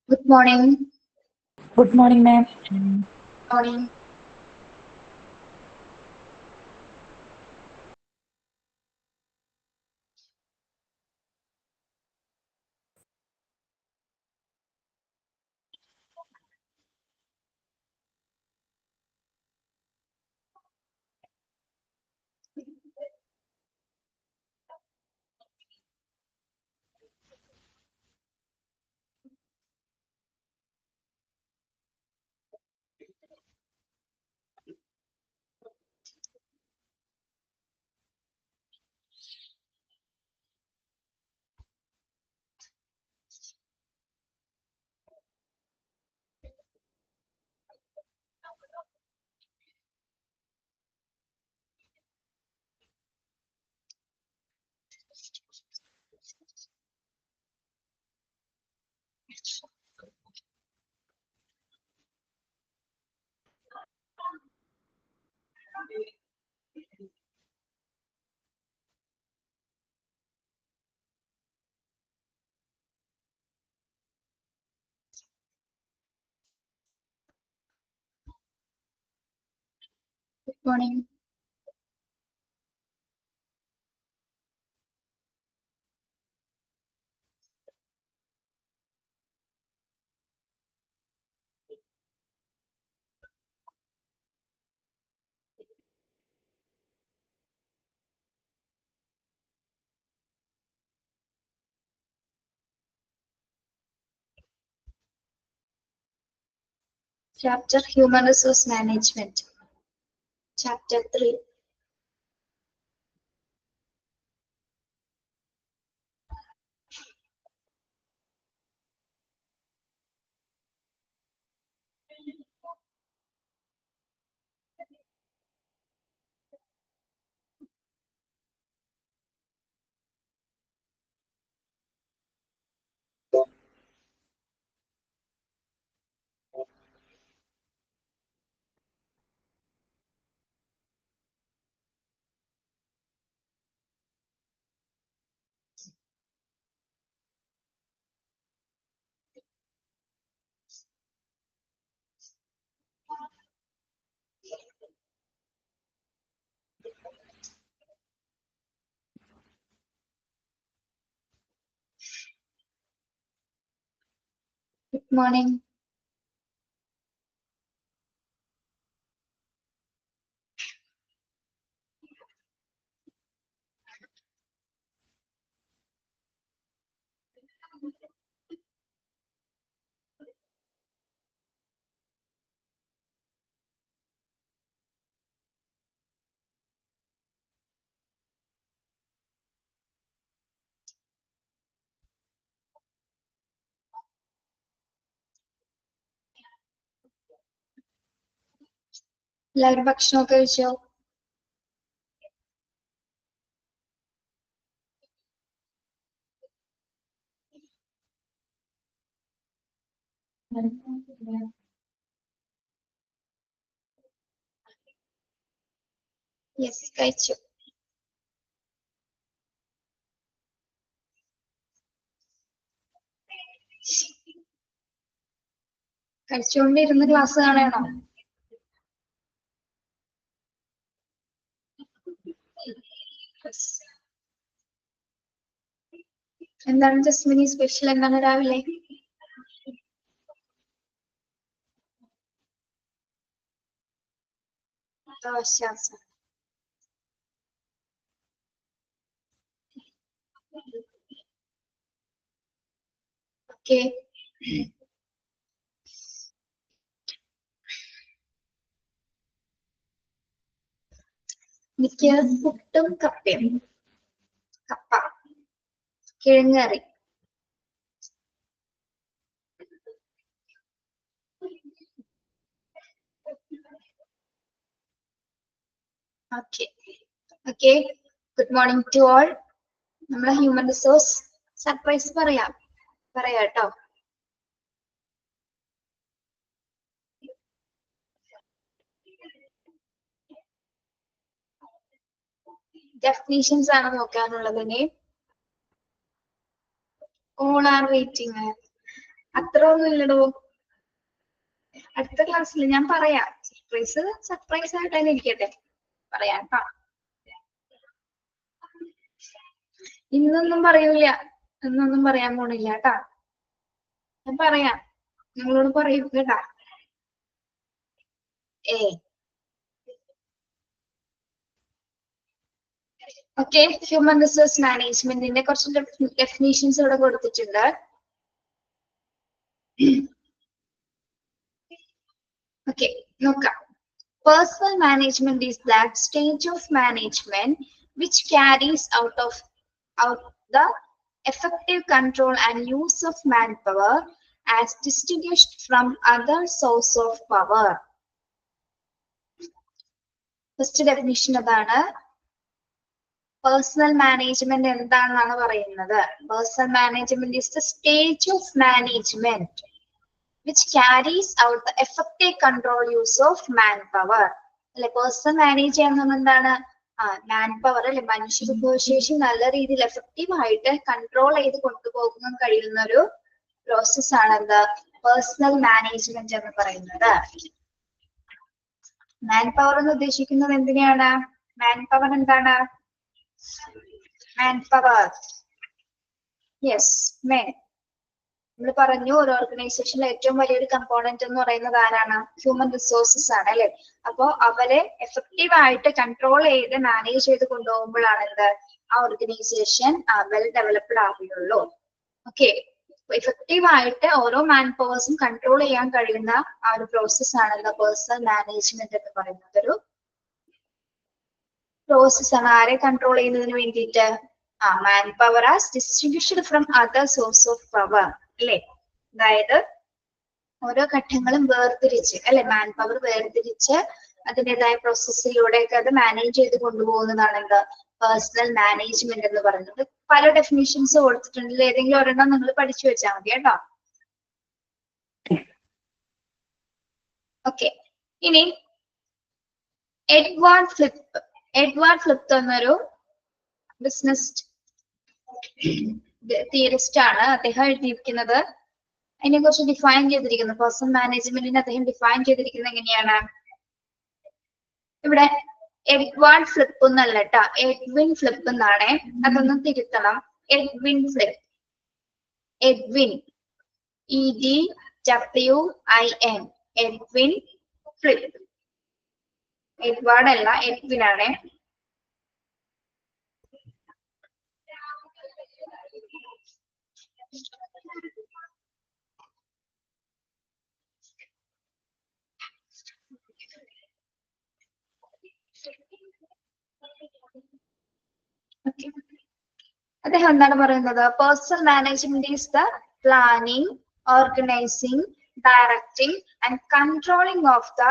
Good morning. Good morning, ma'am. Morning. Good morning. Chapter Human Resource Management. Chapter 3. Good morning. എല്ലാവരും ഭക്ഷണമൊക്കെ കഴിച്ചോ? Yes, കഴിച്ചു. കഴിച്ചുകൊണ്ടിരുന്ന് class കാണണോ? എന്താണ് ജസ്മിനി സ്പെഷ്യൽ? എന്താണ് രാവിലെ? ദോശ. ഓക്കെ. എനിക്ക് പുട്ടും കപ്പയും. കപ്പ, കിഴങ്ങറി. Okay okay. Good morning to all. നമ്മളെ ഹ്യൂമൻ റിസോഴ്സ് സർപ്രൈസ് പറയാട്ടോ. ഡെഫിനീഷൻസ് ആണ് നോക്കാനുള്ളത്. ഇനി all are waiting. അത്ര ഒന്നും ഇല്ലടോ. അടുത്ത ക്ലാസ്സിൽ ഞാൻ പറയാം. സർപ്രൈസ് ആയിട്ട് തന്നെ ഇരിക്കട്ടെ, പറയാം കേട്ടോ. ഇന്നൊന്നും പറയൂല, ഇന്നൊന്നും പറയാൻ പോണില്ല കേട്ടാ. ഞാൻ പറയാം, നിങ്ങളോട് പറയും കേട്ടാ. ഓക്കെ, ഹ്യൂമൻ റിസോഴ്സ് മാനേജ്മെന്റിന്റെ കുറച്ച് ഡെഫിനേഷൻസ് ഇവിടെ കൊടുത്തിട്ടുണ്ട്. ഓക്കെ, നോക്കാം. Personal management is that stage of management which carries out the effective control and use of manpower as distinguished from other source of power. First definition അതാണ്. Personal management എന്താണെന്നാണ് പറയുന്നത്. Personal management is the stage of management which carries out the effective control use of manpower. അല്ലെ, personal manage ചെയ്യാൻ എന്താണ്? Man power അല്ലെ, മനുഷ്യ വിഭവശേഷി നല്ല രീതിയിൽ എഫക്റ്റീവ് ആയിട്ട് കൺട്രോൾ ചെയ്ത് കൊണ്ടുപോകാൻ കഴിയുന്ന ഒരു പ്രോസസ് ആണ് എന്ത്? പേഴ്സണൽ മാനേജ്മെന്റ് എന്ന് പറയുന്നത്. മാൻ പവർ എന്ന് ഉദ്ദേശിക്കുന്നത് എന്തിനെയാണ്? മാൻ പവർ എന്താണ്? Man power, yes, men. നമ്മൾ പറഞ്ഞു, ഒരു ഓർഗനൈസേഷനിലെ ഏറ്റവും വലിയൊരു കമ്പോണന്റ് എന്ന് പറയുന്നത് ആരാണ്? ഹ്യൂമൻ റിസോഴ്സസ് ആണ് അല്ലെ. അപ്പോ അവരെ എഫക്റ്റീവ് ആയിട്ട് കൺട്രോൾ ചെയ്ത് മാനേജ് ചെയ്ത് കൊണ്ടുപോകുമ്പോഴാണ് എന്ത്? ആ ഓർഗനൈസേഷൻ വെൽ ഡെവലപ്ഡ് ആവുകയുള്ളൂ. ഓക്കെ, എഫക്റ്റീവ് ആയിട്ട് ഓരോ മാൻ പവേഴ്സും കൺട്രോൾ ചെയ്യാൻ കഴിയുന്ന ആ ഒരു പ്രോസസ് ആണല്ലോ പേഴ്സണൽ മാനേജ്മെന്റ് എന്ന് പറയുന്നത്. ഒരു പ്രോസസ് ആണ്. ആരെ കൺട്രോൾ ചെയ്യുന്നതിന് വേണ്ടിയിട്ട്? Man power as distribution from other source of power അല്ലെ. അതായത് ഓരോ ഘട്ടങ്ങളും വേർതിരിച്ച് അല്ലെ, മാൻ പവർ വേർതിരിച്ച് അതിൻ്റെതായ പ്രോസസ്സിലൂടെയൊക്കെ അത് മാനേജ് ചെയ്ത് കൊണ്ടുപോകുന്നതാണ് എന്ത്? പേഴ്സണൽ മാനേജ്മെന്റ് എന്ന് പറയുന്നത്. പല ഡെഫിനിഷൻസ് കൊടുത്തിട്ടുണ്ട്, ഏതെങ്കിലും ഒരെണ്ണം നിങ്ങൾ പഠിച്ചു വെച്ചാൽ മതി കേട്ടോ. ഓക്കെ, ഇനി എഡ്വാർഡ് ഫ്ലിപ്പ് എന്നൊരു ബിസിനസ് തിയറിസ്റ്റ് ആണ്. അദ്ദേഹം എഴുതിയിരിക്കുന്നത്, അതിനെ കുറിച്ച് ഡിഫൈൻ ചെയ്തിരിക്കുന്നത്, പേഴ്സണൽ മാനേജ്മെന്റിനെ അദ്ദേഹം ഡിഫൈൻ ചെയ്തിരിക്കുന്നത് എങ്ങനെയാണ്? ഇവിടെ എഡ്വാർഡ് ഫ്ലിപ്പ് എന്നല്ല കേട്ടോ, എഡ്വിൻ ഫ്ലിപ്പ് എന്നാണ്. അതൊന്ന് തിരുത്തണം. Edwin Flip, Edwin, EDWIN, Edwin Flip. Edward അല്ല, എഡ്വിൻ ആണ്. അദ്ദേഹം എന്താണ് പറയുന്നത്? Personnel management is the planning, organising, directing and controlling of the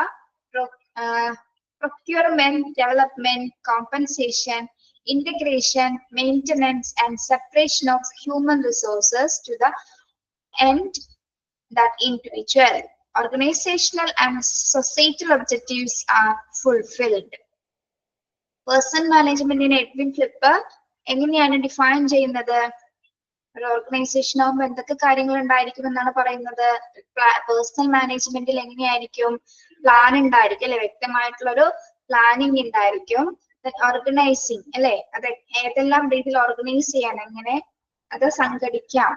procurement, development, compensation, integration, maintenance, and separation of human resources to the end that individual, organizational, and societal objectives are fulfilled. Personal management in Edwin flip എങ്ങനെയാണ് define ചെയ്യുന്നത്? ഒരു organisation ആകുമ്പോൾ എന്തൊക്കെ കാര്യങ്ങൾ ഉണ്ടായിരിക്കും എന്നാണ് പറയുന്നത്? Personal മാനേജ്മെന്റിൽ എങ്ങനെയായിരിക്കും? പ്ലാൻ ഉണ്ടായിരിക്കും അല്ലെ, വ്യക്തമായിട്ടുള്ള ഒരു പ്ലാനിങ് ഉണ്ടായിരിക്കും. ഓർഗനൈസിങ് അല്ലെ, അത് ഏതെല്ലാം രീതിയിൽ ഓർഗനൈസ് ചെയ്യാൻ, എങ്ങനെ അത് സംഘടിക്കാം.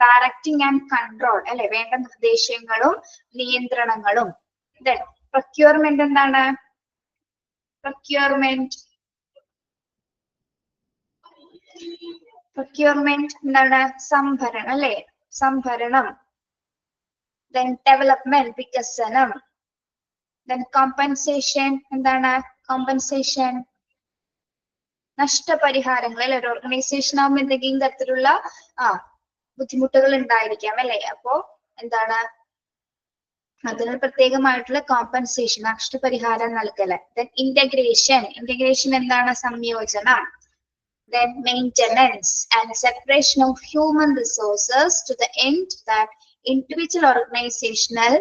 ഡയറക്ടിങ് ആൻഡ് കൺട്രോൾ അല്ലെ, വേണ്ട നിർദ്ദേശങ്ങളും നിയന്ത്രണങ്ങളും. പ്രൊക്യൂർമെന്റ് എന്താണ്? പ്രൊക്യൂർമെന്റ് എന്താണ്? സംഭരണം അല്ലെ, സംഭരണം. Then development, വികസനം. Then compensation എന്താണ്? കോമ്പൻസേഷൻ, നഷ്ടപരിഹാരങ്ങൾ അല്ലെ. ഒരു ഓർഗനൈസേഷൻ ആകുമ്പോൾ എന്തെങ്കിലും തരത്തിലുള്ള ബുദ്ധിമുട്ടുകൾ ഉണ്ടായിരിക്കാം അല്ലെ. അപ്പോ എന്താണ്? അതിന് പ്രത്യേകമായിട്ടുള്ള കോമ്പൻസേഷൻ, നഷ്ടപരിഹാരം നൽകല്. Then integration എന്താണ്? സംയോജനം. Then maintenance and separation of human resources to the end that individual organizational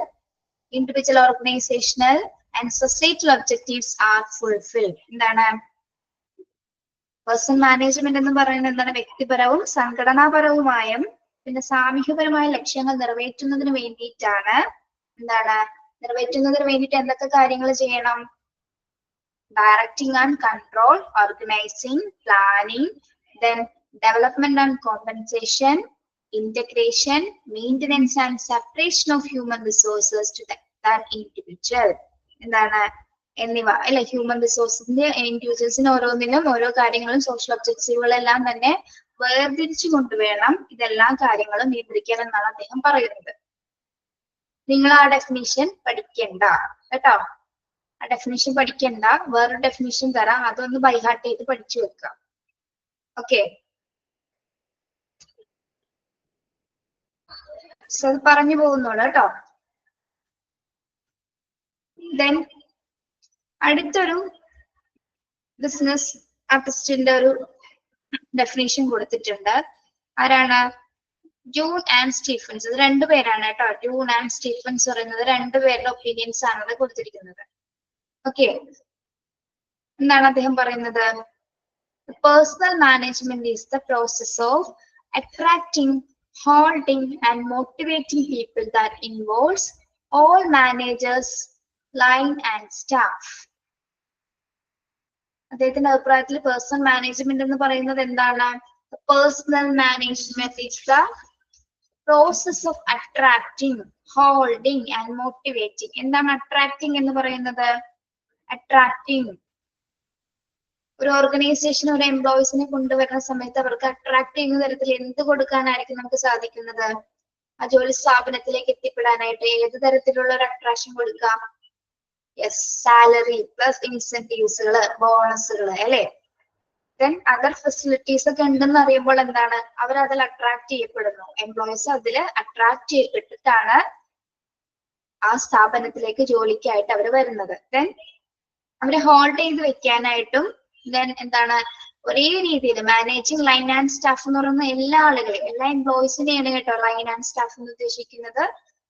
and societal objectives are fulfilled. എന്താണ്? പേഴ്സണൽ മാനേജ്മെന്റ് എന്ന് പറയുന്നത് എന്താണ്? വ്യക്തിപരവും സംഘടനാപരവുമായ പിന്നെ സാമൂഹ്യപരമായ ലക്ഷ്യങ്ങൾ നിറവേറ്റുന്നതിന് വേണ്ടിയിട്ടാണ് നിറവേറ്റുന്നതിന് വേണ്ടിയിട്ട് എന്തൊക്കെ കാര്യങ്ങൾ ചെയ്യണം? Directing and control, organizing, planning, then development and compensation, integration, maintenance and separation of human resources to that individual. എന്നിവ അല്ലെ ഹ്യൂമൻ റിസോഴ്സിന്റെ ഇൻഡിവിജ്വൽസിന് ഓരോന്നിനും ഓരോ കാര്യങ്ങളും സോഷ്യൽ ഒബ്ജക്റ്റീവുകളെല്ലാം തന്നെ വേർതിരിച്ചു കൊണ്ടുവേണം ഇതെല്ലാ കാര്യങ്ങളും നിയന്ത്രിക്കാൻ എന്നാണ് അദ്ദേഹം പറയുന്നത്. നിങ്ങൾ ആ ഡെഫിനിഷൻ പഠിക്കണ്ട കേട്ടോ. ആ ഡെഫിനിഷൻ പഠിക്കണ്ട, വേറൊരു ഡെഫിനിഷൻ തരാം, അതൊന്ന് ബൈഹാർട്ട് ചെയ്ത് പഠിച്ചു വെക്കാം. ഓക്കെ, സോ അത് പറഞ്ഞു പോകുന്നുള്ളൂ കേട്ടോ. ദെൻ അടുത്തൊരു ബിസിനസ് ആർട്ടിസ്റ്റിന്റെ ഒരു ഡെഫിനിഷൻ കൊടുത്തിട്ടുണ്ട്. ആരാണ്? June and Stephens. ഇത് രണ്ടുപേരാണ് കേട്ടോ. ജൂൺ ആൻഡ് സ്റ്റീഫൻസ് പറയുന്നത് രണ്ടുപേരുടെ ഒപ്പീനിയൻസ് ആണ് അത് കൊടുത്തിരിക്കുന്നത്. ഓക്കെ, എന്താണ് അദ്ദേഹം പറയുന്നത്? Personnel management is the process of attracting, holding and motivating people that involves all managers, line and staff. അദ്ദേഹത്തിന്റെ അഭിപ്രായത്തിൽ പേഴ്സണൽ മാനേജ്മെന്റ് എന്ന് പറയുന്നത് എന്താണ്? Personal management is the process of attracting, holding and motivating. എന്താണ് attracting എന്ന് പറയുന്നത്? Attracting ഒരു organisation ഒരു എംപ്ലോയീസിനെ കൊണ്ടുവരുന്ന സമയത്ത് അവർക്ക് അട്രാക്ട് ചെയ്യുന്ന തരത്തിൽ എന്ത് കൊടുക്കാനായിരിക്കും നമുക്ക് സാധിക്കുന്നത്? ആ ജോലി സ്ഥാപനത്തിലേക്ക് എത്തിപ്പെടാനായിട്ട് ഏത് തരത്തിലുള്ള ഒരു അട്രാക്ഷൻ കൊടുക്കാം? യെസ്, സാലറി പ്ലസ് ഇൻസെന്റീവ്സുകള്, ബോണസുകള് അല്ലെ. ദെൻ അതർ ഫെസിലിറ്റീസ് ഒക്കെ ഉണ്ടെന്ന് അറിയുമ്പോൾ എന്താണ്? അവർ അതിൽ അട്രാക്ട് ചെയ്യപ്പെടുന്നു. എംപ്ലോയീസ് അതിൽ അട്രാക്ട് ചെയ്യപ്പെട്ടിട്ടാണ് ആ സ്ഥാപനത്തിലേക്ക് ജോലിക്കായിട്ട് അവർ വരുന്നത്. ദെൻ അവരെ ഹോൾഡ് ചെയ്ത് വെക്കാനായിട്ടും ദെൻ എന്താണ് ഒരേ രീതിയിൽ മാനേജിങ് ലൈൻ ആൻഡ് സ്റ്റാഫ് എന്ന് പറയുന്ന എല്ലാ ആളുകളെയും, എല്ലാ എംപ്ലോയീസിനെയാണ് കേട്ടോ ലൈൻ ആൻഡ് സ്റ്റാഫ് എന്ന് ഉദ്ദേശിക്കുന്നത്.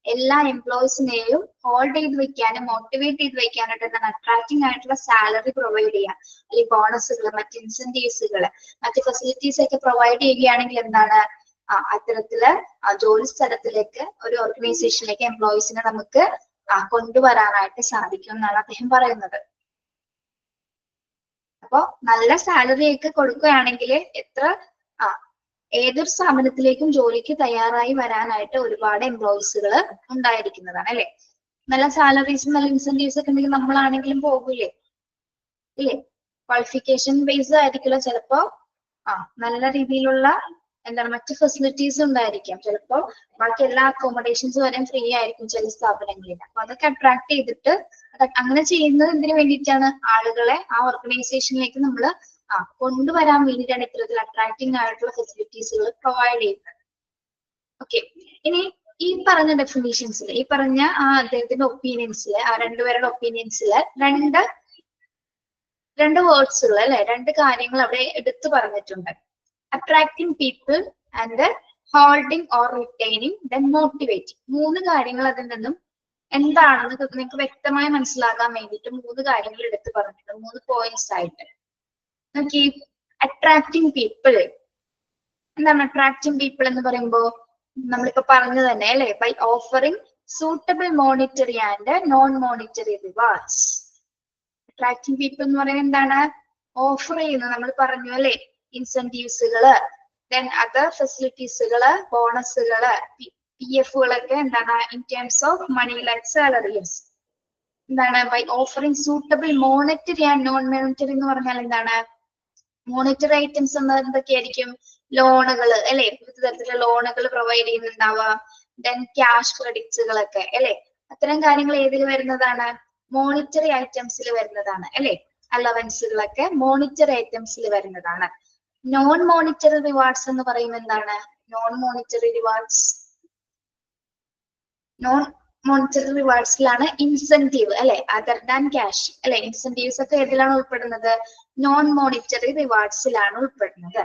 എല്ലാ എംപ്ലോയീസിനെയും ഹോൾഡ് ചെയ്ത് വെക്കാനും മോട്ടിവേറ്റ് ചെയ്ത് വെക്കാനായിട്ട് എന്താണ് അട്രാക്റ്റിംഗ് ആയിട്ടുള്ള സാലറി പ്രൊവൈഡ് ചെയ്യാം, അല്ലെങ്കിൽ ബോണസുകൾ, മറ്റ് ഇൻസെന്റീവ്സുകൾ, മറ്റ് ഫെസിലിറ്റീസ് ഒക്കെ പ്രൊവൈഡ് ചെയ്യുകയാണെങ്കിൽ എന്താണ് അത്തരത്തില് ജോലി സ്ഥലത്തിലേക്ക് ഒരു ഓർഗനൈസേഷനിലേക്ക് എംപ്ലോയീസിനെ നമുക്ക് കൊണ്ടുവരാനായിട്ട് സാധിക്കും എന്നാണ് അദ്ദേഹം പറയുന്നത്. അപ്പൊ നല്ല സാലറി ഒക്കെ കൊടുക്കുകയാണെങ്കിൽ ഏതൊരു സ്ഥാപനത്തിലേക്കും ജോലിക്ക് തയ്യാറായി വരാനായിട്ട് ഒരുപാട് എംപ്ലോയീസുകൾ ഉണ്ടായിരിക്കുന്നതാണ് അല്ലെ. നല്ല സാലറീസും നല്ല ഇൻസെന്റീവ്സ് ഒക്കെ ഉണ്ടെങ്കിൽ നമ്മളാണെങ്കിലും പോകൂലേ ഇല്ലേ? ക്വാളിഫിക്കേഷൻ ബേസ്ഡ് ആയിരിക്കില്ല ചിലപ്പോ. നല്ല രീതിയിലുള്ള മറ്റ് ഫെസിലിറ്റീസ് ഉണ്ടായിരിക്കാം. ചിലപ്പോ ബാക്കി എല്ലാ അക്കോമഡേഷൻസ് വരെ ഫ്രീ ആയിരിക്കും ചില സ്ഥാപനങ്ങളിൽ. അപ്പൊ അതൊക്കെ അട്രാക്ട് ചെയ്തിട്ട് അങ്ങനെ ചെയ്യുന്നത് എന്തിനു വേണ്ടിയിട്ടാണ്? ആളുകളെ ആ ഓർഗനൈസേഷനിലേക്ക് നമ്മൾ കൊണ്ടുവരാൻ വേണ്ടിയിട്ടാണ് ഇത്തരത്തിൽ അട്രാക്ടിങ് ആയിട്ടുള്ള ഫെസിലിറ്റീസുകൾ പ്രൊവൈഡ് ചെയ്യുന്നത്. ഓക്കെ, ഇനി ഈ പറഞ്ഞ ഡെഫിനേഷൻസിൽ, ഈ പറഞ്ഞ അദ്ദേഹത്തിന്റെ ഒപ്പീനിയൻസിൽ, ആ രണ്ടുപേരുടെ ഒപ്പീനിയൻസിൽ രണ്ട് വേർഡ്സുകൾ അല്ലെ, രണ്ട് കാര്യങ്ങൾ അവിടെ എടുത്തു പറഞ്ഞിട്ടുണ്ട്. Attracting people and holding or retaining, then motivating. മൂന്ന് കാര്യങ്ങൾ അതിൽ നിന്നും എന്താണെന്ന് നിങ്ങൾക്ക് വ്യക്തമായി മനസ്സിലാക്കാൻ വേണ്ടിയിട്ട് മൂന്ന് കാര്യങ്ങൾ എടുത്തു പറഞ്ഞിട്ടുണ്ട്, 3 പോയിന്റ്സ് ആയിട്ട്. നോക്കി, അട്രാക്ടിങ് പീപ്പിൾ എന്താണ്? അട്രാക്ടിങ് പീപ്പിൾ എന്ന് പറയുമ്പോൾ നമ്മളിപ്പോ പറഞ്ഞു തന്നെ അല്ലെ, by offering suitable monetary and non monetary rewards. അട്രാക്ടിങ് പീപ്പിൾ എന്ന് പറയുന്നത് എന്താണ്? ഓഫർ ചെയ്യുന്നത് നമ്മൾ പറഞ്ഞു അല്ലെ, ഇൻസെന്റീവ്സുകള്, ദെൻ അതർ ഫെസിലിറ്റീസുകള്, ബോണസുകള്, PF-കളൊക്കെ എന്താണ് in terms of money like salaries. എന്താണ്? By offering suitable monetary and non monetary എന്ന് പറഞ്ഞാൽ എന്താണ്? മോണിറ്ററി ഐറ്റംസ് എന്തൊക്കെയായിരിക്കും? ലോണുകൾ അല്ലെ, വിവിധ തരത്തിലുള്ള ലോണുകൾ പ്രൊവൈഡ് ചെയ്യുന്നുണ്ടാവുക, ദെൻ ക്യാഷ് ക്രെഡിറ്റ്സുകളൊക്കെ അല്ലെ. അത്തരം കാര്യങ്ങൾ ഏതിൽ വരുന്നതാണ്? മോണിറ്ററി ഐറ്റംസിൽ വരുന്നതാണ് അല്ലെ. അലവൻസുകളൊക്കെ മോണിറ്ററി ഐറ്റംസിൽ വരുന്നതാണ്. നോൺ മോണിറ്ററി റിവാർഡ്സ് എന്ന് പറയുന്നത് എന്താണ്? നോൺ മോണിറ്ററി റിവാർഡ്സിലാണ് ഇൻസെന്റീവ് അല്ലെ, അതർ ദാൻ ക്യാഷ് അല്ലെ. ഇൻസെന്റീവ്സ് ഒക്കെ ഏതിലാണ് ഉൾപ്പെടുന്നത്? നോൺ മോണിറ്ററി റിവാർഡ്സിലാണ് ഉൾപ്പെടുന്നത്.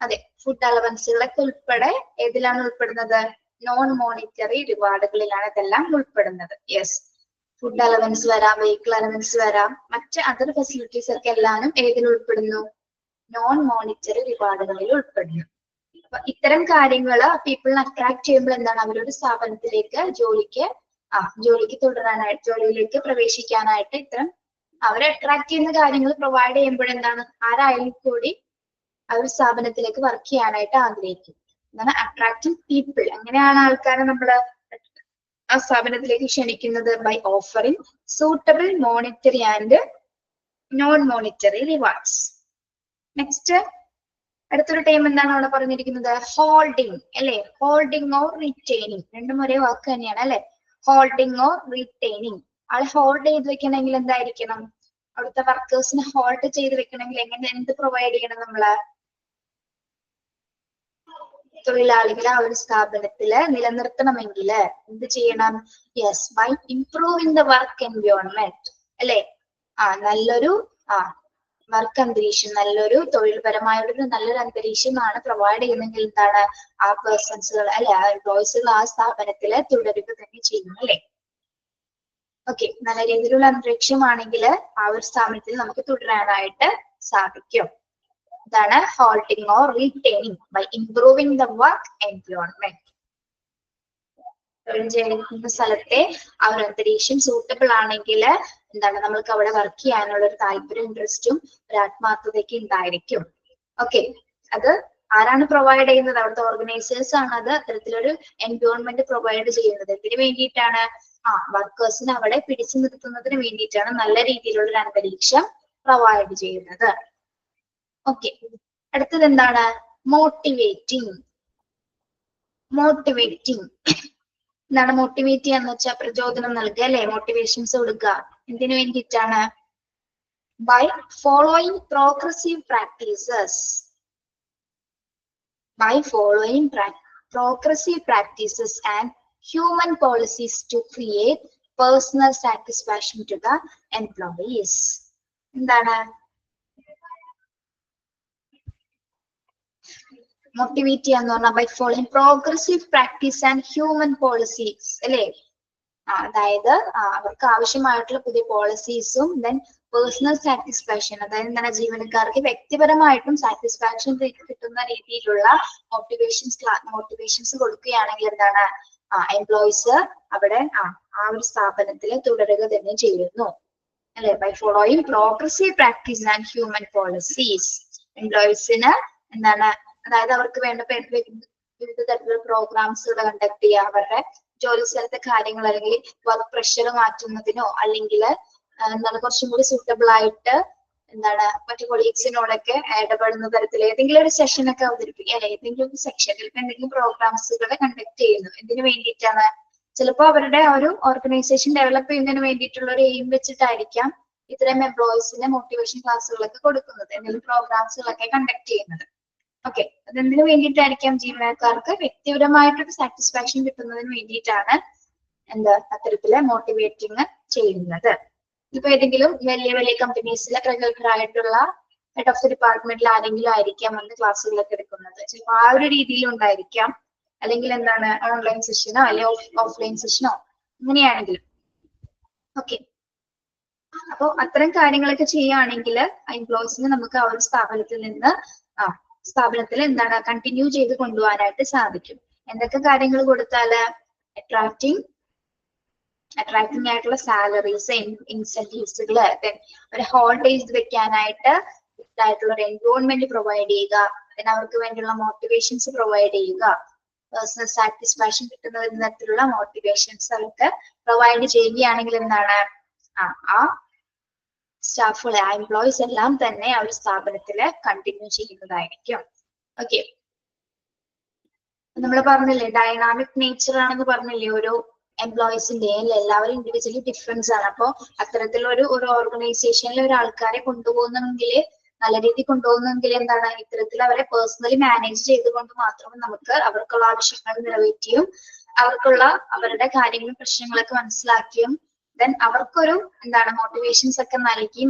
അതെ, ഫുഡ് അലവൻസുകളൊക്കെ ഉൾപ്പെടെ ഏതിലാണ് ഉൾപ്പെടുന്നത്? നോൺ മോണിറ്ററി റിവാർഡുകളിലാണ് ഇതെല്ലാം ഉൾപ്പെടുന്നത്. യെസ്, ഫുഡ് അലവൻസ് വരാം, വെഹിക്കിൾ അലവൻസ് വരാം, മറ്റ് അതർ ഫെസിലിറ്റീസ് ഒക്കെ എല്ലാവരും ഏതിൽ ഉൾപ്പെടുന്നു? നോൺ മോണിറ്ററി റിവാർഡുകളിൽ ഉൾപ്പെടുന്നു. അപ്പൊ ഇത്തരം കാര്യങ്ങൾ പീപ്പിളിനെ അട്രാക്ട് ചെയ്യുമ്പോൾ എന്താണ് അവരൊരു സ്ഥാപനത്തിലേക്ക് ജോലിക്ക് തുടരാനായിട്ട് ജോലിയിലേക്ക് പ്രവേശിക്കാനായിട്ട് ഇത്തരം അവരെ അട്രാക്ട് ചെയ്യുന്ന കാര്യങ്ങൾ പ്രൊവൈഡ് ചെയ്യുമ്പോഴെന്താണ് ആരായാലും കൂടി ആ ഒരു സ്ഥാപനത്തിലേക്ക് വർക്ക് ചെയ്യാനായിട്ട് ആഗ്രഹിക്കും. എന്താണ് അട്രാക്ടിങ് പീപ്പിൾ. അങ്ങനെയാണ് ആൾക്കാരെ നമ്മൾ ആ സ്ഥാപനത്തിലേക്ക് ക്ഷണിക്കുന്നത് by offering suitable monetary and non monetary rewards. Next അടുത്തൊരു ടൈം എന്താണ് അവിടെ പറഞ്ഞിരിക്കുന്നത്? ഹോൾഡിംഗ് അല്ലെ? ഹോൾഡിംഗ് ഓർ റിറ്റെയിനിങ്, രണ്ടും ഒരേ വാക്ക് തന്നെയാണ് അല്ലെ? Holding or retaining. ആളെ ഹോൾഡ് ചെയ്ത് വെക്കണമെങ്കിൽ എന്തായിരിക്കണം? അവിടുത്തെ വർക്കേഴ്സിനെ ഹോൾഡ് ചെയ്ത് വെക്കണമെങ്കിൽ എന്ത് പ്രൊവൈഡ് ചെയ്യണം നമ്മള്? തൊഴിലാളികളെ ആ ഒരു സ്ഥാപനത്തില് നിലനിർത്തണമെങ്കിൽ എന്ത് ചെയ്യണം? Yes, by improving the work environment അല്ലെ? നല്ലൊരു വർക്ക് അന്തരീക്ഷം, നല്ലൊരു തൊഴിൽപരമായൊരു നല്ലൊരു അന്തരീക്ഷമാണ് പ്രൊവൈഡ് ചെയ്യുന്നെങ്കിൽ എന്താണ് ആ പേഴ്സൺസുകൾ അല്ലെ, ആ എംപ്ലോയീസുകൾ ആ സ്ഥാപനത്തില് തുടരുക തന്നെ ചെയ്യും അല്ലെ? ഓക്കെ, നല്ല രീതിയിലുള്ള അന്തരീക്ഷമാണെങ്കിൽ ആ ഒരു സ്ഥാപനത്തിൽ നമുക്ക് തുടരാനായിട്ട് സാധിക്കും. ഇതാണ് holding or retaining by improving the work environment. തൊഴിൽ ചെയ്യുന്ന സ്ഥലത്തെ ആ ഒരു അന്തരീക്ഷം സൂട്ടബിൾ ആണെങ്കിൽ എന്താണ് നമ്മൾക്ക് അവിടെ വർക്ക് ചെയ്യാനുള്ള ഒരു താല്പര്യം, ഇൻട്രസ്റ്റും ഒരു ആത്മാർത്ഥതയൊക്കെ ഉണ്ടായിരിക്കും. ഓക്കെ, അത് ആരാണ് പ്രൊവൈഡ് ചെയ്യുന്നത്? അവിടുത്തെ ഓർഗനൈസേഴ്സ് ആണ് അത് അത്തരത്തിലൊരു എൻവയോൺമെന്റ് പ്രൊവൈഡ് ചെയ്യുന്നത്. ഇതിന് വേണ്ടിയിട്ടാണ് വർക്കേഴ്സിനെ അവിടെ പിടിച്ചു നിർത്തുന്നതിന് വേണ്ടിയിട്ടാണ് നല്ല രീതിയിലുള്ള ഒരു അന്തരീക്ഷം പ്രൊവൈഡ് ചെയ്യുന്നത്. ഓക്കെ, അടുത്തത് എന്താണ്? മോട്ടിവേറ്റിംഗ്. എന്താണ് മോട്ടിവേറ്റ് ചെയ്യാന്ന് വെച്ചാൽ പ്രചോദനം നൽകുക അല്ലെ? മോട്ടിവേഷൻസ് കൊടുക്കുക. എന്തിനു വേണ്ടിയിട്ടാണ്? By following progressive practices. By following progressive practices and human policies to create personal satisfaction to the employees. എന്താണ് മോട്ടിവേറ്റ് ചെയ്യാന്ന് പറഞ്ഞാൽ by following progressive practice and human policies അല്ലെ? അതായത് അവർക്ക് ആവശ്യമായിട്ടുള്ള പുതിയ പോളിസീസും ദെൻ പേഴ്സണൽ സാറ്റിസ്ഫാക്ഷൻ, അതായത് എന്താണ് ജീവനക്കാർക്ക് വ്യക്തിപരമായിട്ടും സാറ്റിസ്ഫാക്ഷൻ കിട്ടുന്ന രീതിയിലുള്ള മോട്ടിവേഷൻസ് കൊടുക്കുകയാണെങ്കിൽ എന്താണ് എംപ്ലോയീസ് അവിടെ ആ ഒരു സ്ഥാപനത്തിൽ തുടരുക തന്നെ ചെയ്യുന്നു അല്ലെ? By following progressive practice and human policies. എംപ്ലോയീസിന് എന്താണ്, അതായത് അവർക്ക് വേണ്ട വിവിധ തരത്തിലുള്ള പ്രോഗ്രാംസുകൾ കണ്ടക്ട് ചെയ്യുക, അവരുടെ ജോലി സ്ഥലത്തെ കാര്യങ്ങൾ അല്ലെങ്കിൽ വർക്ക് പ്രഷർ മാറ്റുന്നതിനോ അല്ലെങ്കിൽ എന്താണ് കുറച്ചും കൂടി സൂട്ടബിൾ ആയിട്ട് എന്താണ് മറ്റു കൊളീഗ്സിനോടൊക്കെ ഇടപെടുന്ന തരത്തിൽ ഏതെങ്കിലും ഒരു സെഷൻ ഒക്കെ അവതരിപ്പിക്കുക അല്ലെ? ഏതെങ്കിലും ഒരു സെക്ഷനിൽ എന്തെങ്കിലും പ്രോഗ്രാംസുകൾ കണ്ടക്ട് ചെയ്യുന്നു. എന്തിനു വേണ്ടിയിട്ടാണ്? ചിലപ്പോൾ അവരുടെ ആ ഒരു ഓർഗനൈസേഷൻ ഡെവലപ്പ് ചെയ്യുന്നതിന് വേണ്ടിയിട്ടുള്ള ഒരു എയിം വെച്ചിട്ടായിരിക്കാം ഇത്തരം എംപ്ലോയീസിന് മോട്ടിവേഷൻ ക്ലാസ്സുകളൊക്കെ കൊടുക്കുന്നത്, എന്തെങ്കിലും പ്രോഗ്രാംസുകളൊക്കെ കണ്ടക്ട് ചെയ്യുന്നത്. ഓക്കെ, അതെന്തിനു വേണ്ടിയിട്ടായിരിക്കാം? ജീവനക്കാർക്ക് വ്യക്തിപരമായിട്ടൊരു സാറ്റിസ്ഫാക്ഷൻ കിട്ടുന്നതിന് വേണ്ടിയിട്ടാണ് അത്തരത്തില് മോട്ടിവേറ്റിംഗ് ചെയ്യുന്നത്. ഇപ്പൊ ഏതെങ്കിലും വലിയ വലിയ കമ്പനീസിലെ പ്രഗത്ഭരായിട്ടുള്ള ഹെഡ് ഓഫ് ദി ഡിപ്പാർട്ട്മെന്റിൽ ആരെങ്കിലും ആയിരിക്കാം വന്ന് ക്ലാസ്സുകളൊക്കെ എടുക്കുന്നത്. ചിലപ്പോൾ ആ ഒരു രീതിയിൽ ഉണ്ടായിരിക്കാം, അല്ലെങ്കിൽ എന്താണ് ഓൺലൈൻ സെഷനോ അല്ലെങ്കിൽ ഓഫ്ലൈൻ സെഷനോ അങ്ങനെയാണെങ്കിലും. ഓക്കെ, അപ്പൊ അത്തരം കാര്യങ്ങളൊക്കെ ചെയ്യുകയാണെങ്കിൽ എംപ്ലോയീസിന് നമുക്ക് ആ ഒരു സ്ഥാപനത്തിൽ നിന്ന് സ്ഥാപനത്തിൽ എന്താണ് കണ്ടിന്യൂ ചെയ്ത് കൊണ്ടുപോകാനായിട്ട് സാധിക്കും. എന്തൊക്കെ കാര്യങ്ങൾ കൊടുത്താല്? അട്രാക്ടിങ് ആയിട്ടുള്ള സാലറീസ്, ഇൻസെന്റീവ്സുകള്, ഒരു ഹോൾഡ് ചെയ്ത് വെക്കാനായിട്ട് ഇതായിട്ടുള്ള ഒരു എൻവയോൺമെന്റ് പ്രൊവൈഡ് ചെയ്യുക, പിന്നെ അവർക്ക് വേണ്ടിയുള്ള മോട്ടിവേഷൻസ് പ്രൊവൈഡ് ചെയ്യുക, പേഴ്സണൽ സാറ്റിസ്ഫാക്ഷൻ കിട്ടുന്ന തരത്തിലുള്ള മോട്ടിവേഷൻസ് അവർക്ക് പ്രൊവൈഡ് ചെയ്യുകയാണെങ്കിൽ എന്താണ് ആ സ്റ്റാഫുകൾ, ആ എംപ്ലോയീസ് എല്ലാം തന്നെ ആ ഒരു സ്ഥാപനത്തില് കണ്ടിന്യൂ ചെയ്യുന്നതായിരിക്കും. ഓക്കെ, നമ്മൾ പറഞ്ഞില്ലേ ഡൈനാമിക് നേച്ചർ ആണെന്ന് പറഞ്ഞില്ലേ ഓരോ എംപ്ലോയീസിന്റെ, എല്ലാവരും ഇൻഡിവിജ്വലി ഡിഫറൻസ് ആണ്. അപ്പൊ അത്തരത്തിലൊരു ഓർഗനൈസേഷനിൽ ഒരു ആൾക്കാരെ കൊണ്ടുപോകുന്നെങ്കിൽ, നല്ല രീതിയിൽ കൊണ്ടുപോകുന്നെങ്കിൽ എന്താണ് ഇത്തരത്തിൽ അവരെ പേഴ്സണലി മാനേജ് ചെയ്തുകൊണ്ട് മാത്രമേ നമുക്ക് അവർക്കുള്ള ആവശ്യങ്ങൾ നിറവേറ്റിയും അവരുടെ കാര്യങ്ങളും പ്രശ്നങ്ങളൊക്കെ മനസ്സിലാക്കിയും ദെൻ അവർക്കൊരു എന്താണ് മോട്ടിവേഷൻസ് ഒക്കെ നൽകിയും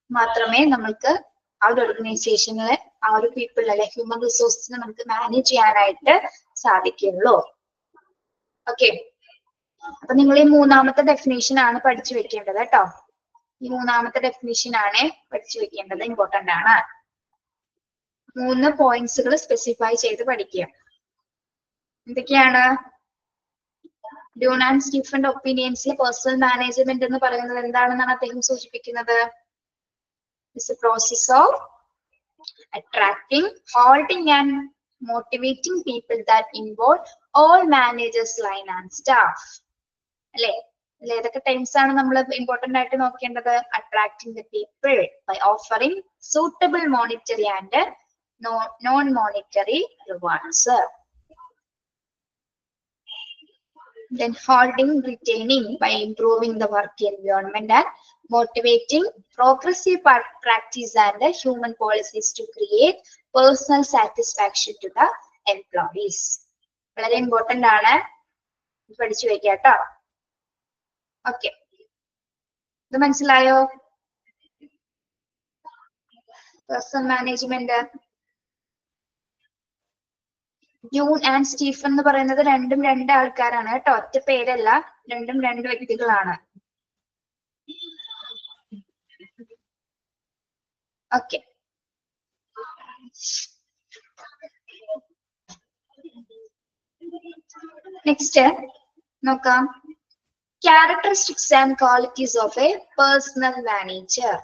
മാത്രമേ നമുക്ക് ആ ഒരു ഓർഗനൈസേഷനിലെ ആ ഒരു പീപ്പിൾ അല്ലെ ഹ്യൂമൻ റിസോഴ്സിനെ നമുക്ക് മാനേജ് ചെയ്യാനായിട്ട് സാധിക്കുള്ളൂ. ഓക്കെ, അപ്പൊ നിങ്ങൾ ഈ മൂന്നാമത്തെ ഡെഫിനേഷൻ ആണ് പഠിച്ചു വെക്കേണ്ടത് കേട്ടോ. ഈ മൂന്നാമത്തെ ഡെഫിനേഷൻ ആണ് പഠിച്ചു വെക്കേണ്ടത്, ഇമ്പോർട്ടന്റ് ആണ്. 3 പോയിന്റ്സുകൾ സ്പെസിഫൈ ചെയ്ത് പഠിക്കുക. എന്തൊക്കെയാണ്? ഡ്യൂൺ ആൻഡ് സ്റ്റീഫന്റെ ഒപ്പീനിയൻസിൽ പേഴ്സണൽ മാനേജ്മെന്റ് എന്ന് പറയുന്നത് എന്താണെന്നാണ് അദ്ദേഹം സൂചിപ്പിക്കുന്നത്? It's A process of attracting, holding and motivating people that involve all managers, line and staff. അല്ലെ? ഏതൊക്കെ ടൈംസ് ആണ് നമ്മൾ ഇമ്പോർട്ടന്റ് ആയിട്ട് നോക്കേണ്ടത്? Attracting the people by offering suitable monetary and non monetary rewards. Then holding, retaining by improving the work environment and motivating progressive practice and human policies to create personal satisfaction to the employees. വളരെ important ആണ്, പഠിച്ചു വെക്കുക കേട്ടോ. Okay, ഇത് മനസ്സിലായോ? Personnel management. Dune and Stephen എന്ന് പറയുന്നത് രണ്ടും രണ്ട് ആൾക്കാരാണ് കേട്ടോ, ഒറ്റ പേരല്ല, രണ്ടും രണ്ട് വ്യക്തികളാണ്. ഓക്കെ, നെക്സ്റ്റ് നോക്കാം. Characteristics and qualities of a personnel manager.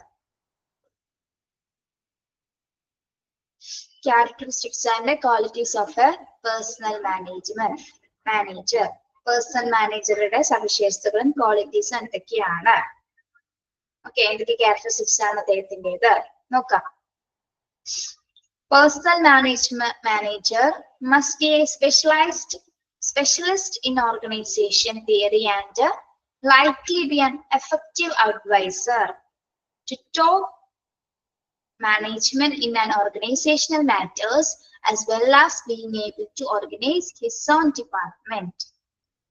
Characteristics and qualities of a personal manager. Personal managerയുടെ സവിശേഷതകളും ക്വാളിറ്റീസും എന്തൊക്കെയാണ്? ഓക്കെ, എന്തൊക്കെ ക്യാരക്ടറിസ്റ്റിക്സ് ആണ് അദ്ദേഹത്തിൻ്റെത് നോക്കാം. Personal manager must be a specialist in organization theory and likely be an effective advisor to top management in an organizational matters as well as being able to organize his own department.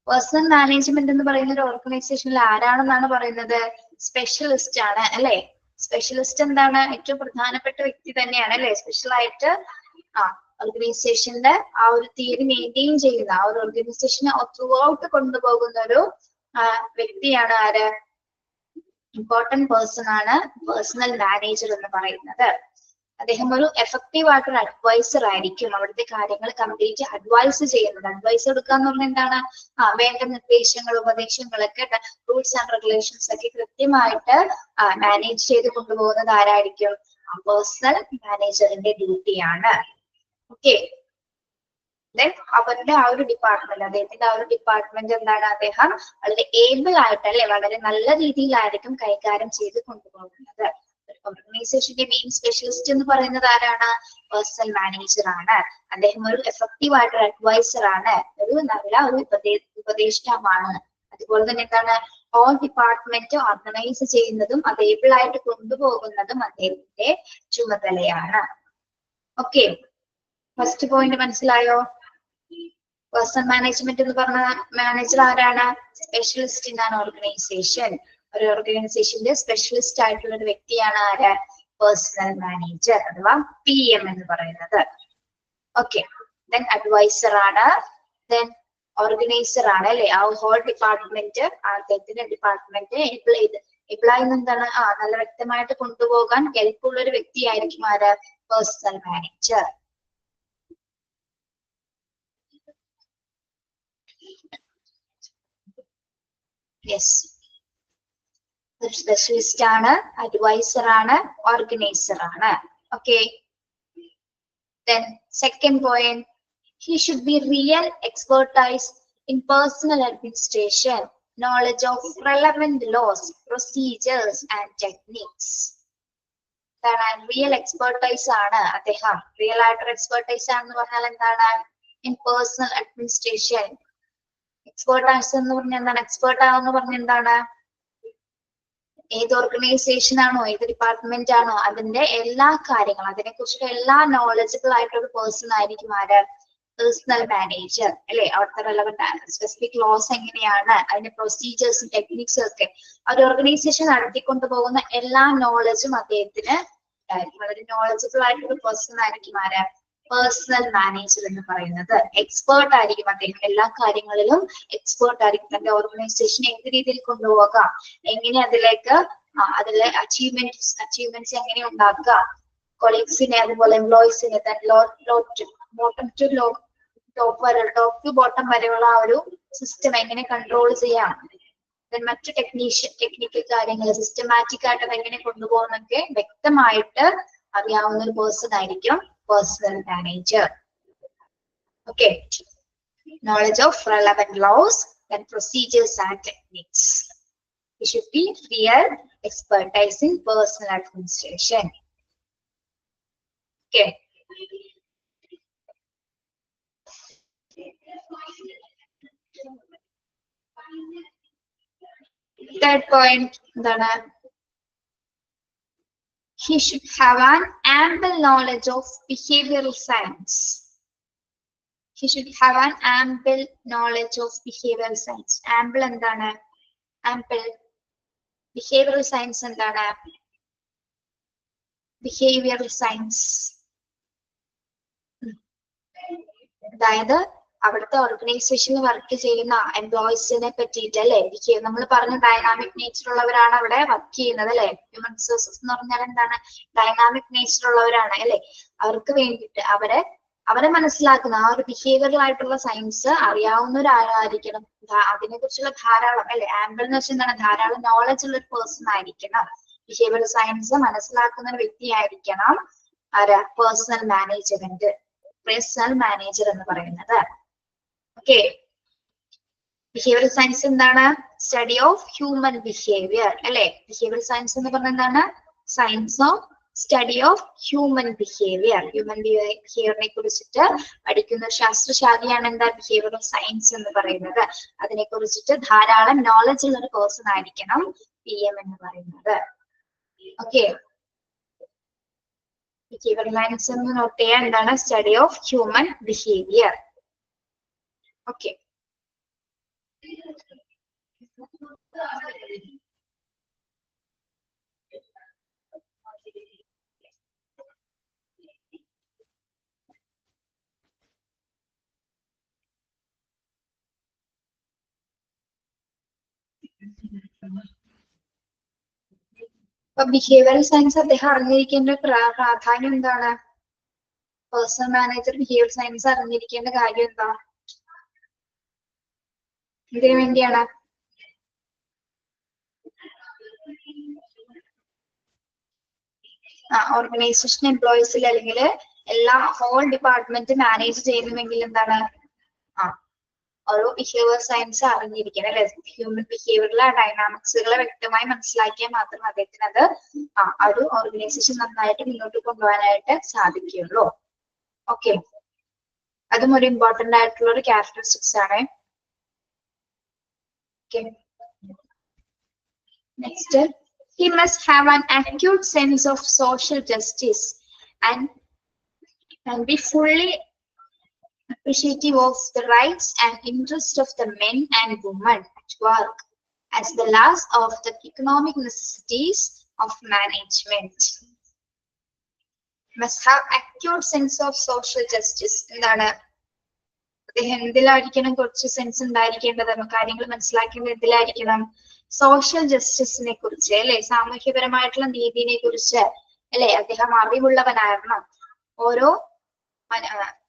Personal management എന്ന് പറയുന്ന ഒരു ഓർഗനൈസേഷനിൽ ആരാണെന്നാണ് പറയുന്നത്? Specialist ആണ് അല്ലെ? Specialist എന്താണ്? ഏറ്റവും പ്രധാനപ്പെട്ട വ്യക്തി തന്നെയാണ് അല്ലെ? സ്പെഷ്യൽ ആയിട്ട് ഓർഗനൈസേഷന്റെ ആ ഒരു തിയറി മെയിൻറ്റെയിൻ ചെയ്യുന്ന, ആ ഒരു ഓർഗനൈസേഷനെ ത്രൂ ഔട്ട് കൊണ്ടുപോകുന്ന ഒരു വ്യക്തിയാണ് ആര്? ഇമ്പോർട്ടന്റ് പേഴ്സൺ ആണ് പേഴ്സണൽ മാനേജർ എന്ന് പറയുന്നത്. അദ്ദേഹം ഒരു എഫക്റ്റീവ് ആയിട്ടൊരു അഡ്വൈസർ ആയിരിക്കും. അവിടുത്തെ കാര്യങ്ങൾ കംപ്ലീറ്റ് അഡ്വൈസ് ചെയ്യുന്നത്. അഡ്വൈസ് കൊടുക്കുക എന്ന് പറഞ്ഞാൽ എന്താണ്? വേണ്ട നിർദ്ദേശങ്ങൾ, ഉപദേശങ്ങളൊക്കെ, റൂൾസ് ആൻഡ് റെഗുലേഷൻസ് ഒക്കെ കൃത്യമായിട്ട് മാനേജ് ചെയ്ത് കൊണ്ടുപോകുന്നത് ആരായിരിക്കും? പേഴ്സണൽ മാനേജറിന്റെ ഡ്യൂട്ടിയാണ്. ഓക്കെ, അവരുടെ ആ ഒരു ഡിപ്പാർട്ട്മെന്റ്, അദ്ദേഹത്തിന്റെ ആ ഒരു ഡിപ്പാർട്ട്മെന്റ് എന്താണ്? അദ്ദേഹം വളരെ ഏബിൾ ആയിട്ട് അല്ലെ, വളരെ നല്ല രീതിയിലായിരിക്കും കൈകാര്യം ചെയ്ത് കൊണ്ടുപോകുന്നത്. ഓർഗനൈസേഷന്റെ മെയിൻ സ്പെഷ്യലിസ്റ്റ് എന്ന് പറയുന്നത് ആരാണ്? പേഴ്സണൽ മാനേജർ ആണ്. അദ്ദേഹം ഒരു എഫക്റ്റീവ് ആയിട്ടൊരു അഡ്വൈസർ ആണ്, ഒരു നല്ല ഒരു ഉപദേഷ്ടാവാണ്. അതുപോലെ തന്നെ എന്താണ്? ഓൾ ഡിപ്പാർട്ട്മെന്റ് ഓർഗനൈസ് ചെയ്യുന്നതും അത് ഏബിൾ ആയിട്ട് കൊണ്ടുപോകുന്നതും അദ്ദേഹത്തിന്റെ ചുമതലയാണ്. ഓക്കെ, ഫസ്റ്റ് പോയിന്റ് മനസ്സിലായോ? പേഴ്സണൽ മാനേജ്മെന്റ് എന്ന് പറഞ്ഞ മാനേജർ ആരാണ്? Specialist in an organisation. ഒരു ഓർഗനൈസേഷന്റെ സ്പെഷ്യലിസ്റ്റ് ആയിട്ടുള്ള ഒരു വ്യക്തിയാണ് ആര്? പേഴ്സണൽ മാനേജർ അഥവാ PM എന്ന് പറയുന്നത്. ഓക്കെ, ദെൻ അഡ്വൈസർ ആണ്, ദെൻ ഓർഗനൈസർ ആണ് അല്ലെ? ആ ഹോൾ ഡിപ്പാർട്ട്മെന്റ്, അദ്ദേഹത്തിന്റെ ഡിപ്പാർട്ട്മെന്റ് എംപ്ലോയി എന്താണ്? നല്ല വ്യക്തമായിട്ട് കൊണ്ടുപോകാൻ ഹെൽപ്പുള്ള ഒരു വ്യക്തിയായിരിക്കും ആര്? Personal manager. യെസ്, സ്പെഷ്യലിസ്റ്റ് ആണ്, അഡ്വൈസർ ആണ്, ഓർഗനൈസർ ആണ്. Okay, then second point, he should be real expertise in personal administration, knowledge of relevant laws, procedures and techniques. Real expertise ആണ് അദ്ദേഹം. റിയൽ ആയിട്ടൊരു എക്സ്പെർട്ടൈസ് ആണെന്ന് പറഞ്ഞാൽ എന്താണ്? In personal administration. എക്സ്പെർട്ടൈസ് എന്ന് പറഞ്ഞാൽ എന്താണ്? എക്സ്പെർട്ട് ആണെന്ന് പറഞ്ഞാൽ എന്താണ്? ഏത് ഓർഗനൈസേഷൻ ആണോ, ഏത് ഡിപ്പാർട്ട്മെന്റ് ആണോ, അതിന്റെ എല്ലാ കാര്യങ്ങളും, അതിനെ കുറിച്ചുള്ള എല്ലാ നോളജബിൾ ആയിട്ടൊരു പേഴ്സൺ ആയിരിക്കും ആര്? പേഴ്സണൽ മാനേജർ അല്ലെ? അവിടുത്തെ റെലവന്റ് സ്പെസിഫിക് ലോസ് എങ്ങനെയാണ്, അതിന്റെ പ്രൊസീജിയേഴ്സും ടെക്നിക്സും ഒക്കെ ഒരു ഓർഗനൈസേഷൻ നടത്തിക്കൊണ്ടു പോകുന്ന എല്ലാ നോളജും അദ്ദേഹത്തിന് വളരെ നോളജബിൾ ആയിട്ടൊരു പേഴ്സൺ ആയിരിക്കും ആര്? പേഴ്സണൽ മാനേജർ എന്ന് പറയുന്നത്. എക്സ്പേർട്ട് ആയിരിക്കും അദ്ദേഹം, എല്ലാ കാര്യങ്ങളിലും എക്സ്പേർട്ട് ആയിരിക്കും. തന്റെ ഓർഗനൈസേഷനെ ഏത് രീതിയിൽ കൊണ്ടുപോകാം, എങ്ങനെ അതിലേക്ക് അതിലെ അച്ചീവ്മെന്റ്സ് എങ്ങനെ ഉണ്ടാക്കുക, കൊളീഗ്സിനെ അതുപോലെ എംപ്ലോയീസിനെ bottom to top to bottom വരെയുള്ള ആ ഒരു സിസ്റ്റം എങ്ങനെ കൺട്രോൾ ചെയ്യാം, മറ്റു ടെക്നിക്കൽ കാര്യങ്ങൾ സിസ്റ്റമാറ്റിക് ആയിട്ട് അതെങ്ങനെ കൊണ്ടുപോകുന്നൊക്കെ വ്യക്തമായിട്ട് അറിയാവുന്ന ഒരു പേഴ്സൺ ആയിരിക്കും personal manager. Okay, knowledge of relevant laws and procedures and techniques. It should be real expertise in personal administration. Okay. Third point, he should have an ample knowledge of behavioral science. He should have an ample knowledge of behavioral science. Ample endana? Ample. Behavioral science endana? Behavioral science. അതായത് അവിടുത്തെ ഓർഗനൈസേഷനിൽ work ചെയ്യുന്ന എംപ്ലോയീസിനെ പറ്റിയിട്ട് അല്ലെ, നമ്മൾ പറഞ്ഞ dynamic nature ഉള്ളവരാണ് അവിടെ വർക്ക് ചെയ്യുന്നത് അല്ലെ. ഹ്യൂമൻ റിസോഴ്സസ് എന്ന് പറഞ്ഞാൽ എന്താണ്? ഡൈനാമിക് നേച്ചർ ഉള്ളവരാണ് അല്ലെ. അവർക്ക് വേണ്ടിയിട്ട് അവരെ മനസ്സിലാക്കുന്ന ആ ഒരു ബിഹേവിയറൽ ആയിട്ടുള്ള സയൻസ് അറിയാവുന്ന ഒരാളായിരിക്കണം. അതിനെ കുറിച്ചുള്ള ധാരാളം അല്ലെ, ആംബിൾ എന്ന് വെച്ചാൽ എന്താണ്? ധാരാളം നോളജ് ഉള്ള ഒരു പേഴ്സൺ ആയിരിക്കണം. ബിഹേവിയറൽ സയൻസ് മനസ്സിലാക്കുന്ന ഒരു വ്യക്തിയായിരിക്കണം ആരാ? പേഴ്സണൽ മാനേജർ എന്ന് പറയുന്നത്. ഓക്കെ, ബിഹേവിയറൽ സയൻസ് എന്താണ്? സ്റ്റഡി ഓഫ് ഹ്യൂമൻ ബിഹേവിയർ അല്ലെ. ബിഹേവിയറൽ സയൻസ് എന്ന് പറഞ്ഞാൽ എന്താണ്? Science of study of human behaviour. Human ബിഹേവിയറിനെ കുറിച്ചിട്ട് പഠിക്കുന്ന ശാസ്ത്രശാഖയാണ് എന്താ? ബിഹേവിയറൽ സയൻസ് എന്ന് പറയുന്നത്. അതിനെ കുറിച്ചിട്ട് ധാരാളം നോളജ് ഉള്ള ഒരു പേഴ്സൺ ആയിരിക്കണം PM എന്ന് പറയുന്നത്. ഓക്കെ, ബിഹേവിയറൽ സയൻസ് എന്ന് നോട്ട് ചെയ്യാൻ എന്താണ്? Study of human behaviour. Okay, അപ്പൊ ബിഹേവിയറൽ സയൻസ് അദ്ദേഹം അറിഞ്ഞിരിക്കേണ്ട പ്രാധാന്യം എന്താണ്? പേഴ്സണൽ മാനേജർ ബിഹേവിയർ സയൻസ് അറിഞ്ഞിരിക്കേണ്ട കാര്യം എന്താ? ഇതിനു വേണ്ടിയാണ് ഓർഗനൈസേഷൻ എംപ്ലോയീസിൽ അല്ലെങ്കിൽ എല്ലാ ഹോൾ ഡിപ്പാർട്ട്മെന്റ് മാനേജ് ചെയ്യുന്നുവെങ്കിൽ എന്താണ്? ഒരു ബിഹേവിയർ സയൻസ് അറിഞ്ഞിരിക്കണം അല്ലെ. ഹ്യൂമൻ ബിഹേവിയറിലെ ഡൈനാമിക്സുകളെ വ്യക്തമായി മനസ്സിലാക്കിയാൽ മാത്രം അദ്ദേഹത്തിന് അത് ഒരു ഓർഗനൈസേഷൻ നന്നായിട്ട് മുന്നോട്ട് കൊണ്ടുപോകാനായിട്ട് സാധിക്കുള്ളൂ. ഓക്കെ, അതും ഒരു ഇമ്പോർട്ടന്റ് ആയിട്ടുള്ള ഒരു ക്യാരക്ടറിസ്റ്റിക്സ് ആണ്. Next, he must have an acute sense of social justice and be fully appreciative of the rights and interests of the men and women at work as the last of the economic necessities of management. Must have acute sense of social justice. എന്താണ്? അദ്ദേഹം എന്തിലായിരിക്കണം കുറച്ച് sense ഉണ്ടായിരിക്കേണ്ടത്? കാര്യങ്ങൾ മനസ്സിലാക്കേണ്ടത് എന്തിലായിരിക്കണം? Social ജസ്റ്റിസിനെ കുറിച്ച് അല്ലെ, സാമൂഹ്യപരമായിട്ടുള്ള നീതിനെ കുറിച്ച് അല്ലെ അദ്ദേഹം അറിവുള്ളവനായിരുന്നു. ഓരോ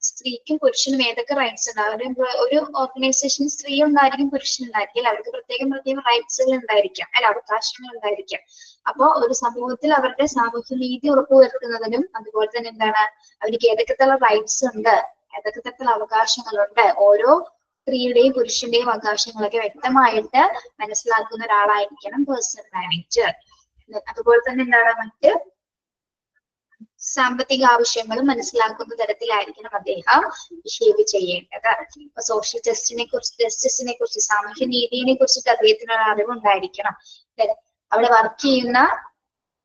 സ്ത്രീക്കും പുരുഷനും ഏതൊക്കെ റൈറ്റ്സ് ഉണ്ടാവും? ഒരു ഓർഗനൈസേഷനിൽ സ്ത്രീ ഉണ്ടായിരിക്കും, പുരുഷനുണ്ടായിരിക്കും. അവർക്ക് പ്രത്യേകം റൈറ്റ്സുകൾ ഉണ്ടായിരിക്കാം അല്ലെ, അവകാശങ്ങൾ ഉണ്ടായിരിക്കാം. അപ്പോ ഒരു സമൂഹത്തിൽ അവരുടെ സാമൂഹ്യ നീതി ഉറപ്പുവരുത്തുന്നതിനും അതുപോലെ തന്നെ എന്താണ്, അവർക്ക് ഏതൊക്കെ തരം റൈറ്റ്സ് ഉണ്ട്, ഏതൊക്കെ തരത്തിലുള്ള അവകാശങ്ങളുണ്ട്, ഓരോ സ്ത്രീയുടെയും പുരുഷന്റെയും അവകാശങ്ങളൊക്കെ വ്യക്തമായിട്ട് മനസ്സിലാക്കുന്ന ഒരാളായിരിക്കണം പേഴ്സണൽ മാനേജർ. അതുപോലെ തന്നെ എന്താണ്, മറ്റ് സാമ്പത്തിക ആവശ്യങ്ങളും മനസ്സിലാക്കുന്ന തരത്തിലായിരിക്കണം അദ്ദേഹം ബിഹേവ് ചെയ്യേണ്ടത്. സോഷ്യൽ ജസ്റ്റിസിനെ കുറിച്ച് സാമൂഹ്യ നീതിയെ കുറിച്ചിട്ട് അദ്ദേഹത്തിന് ഒരു അറിവുണ്ടായിരിക്കണം. അവിടെ വർക്ക് ചെയ്യുന്ന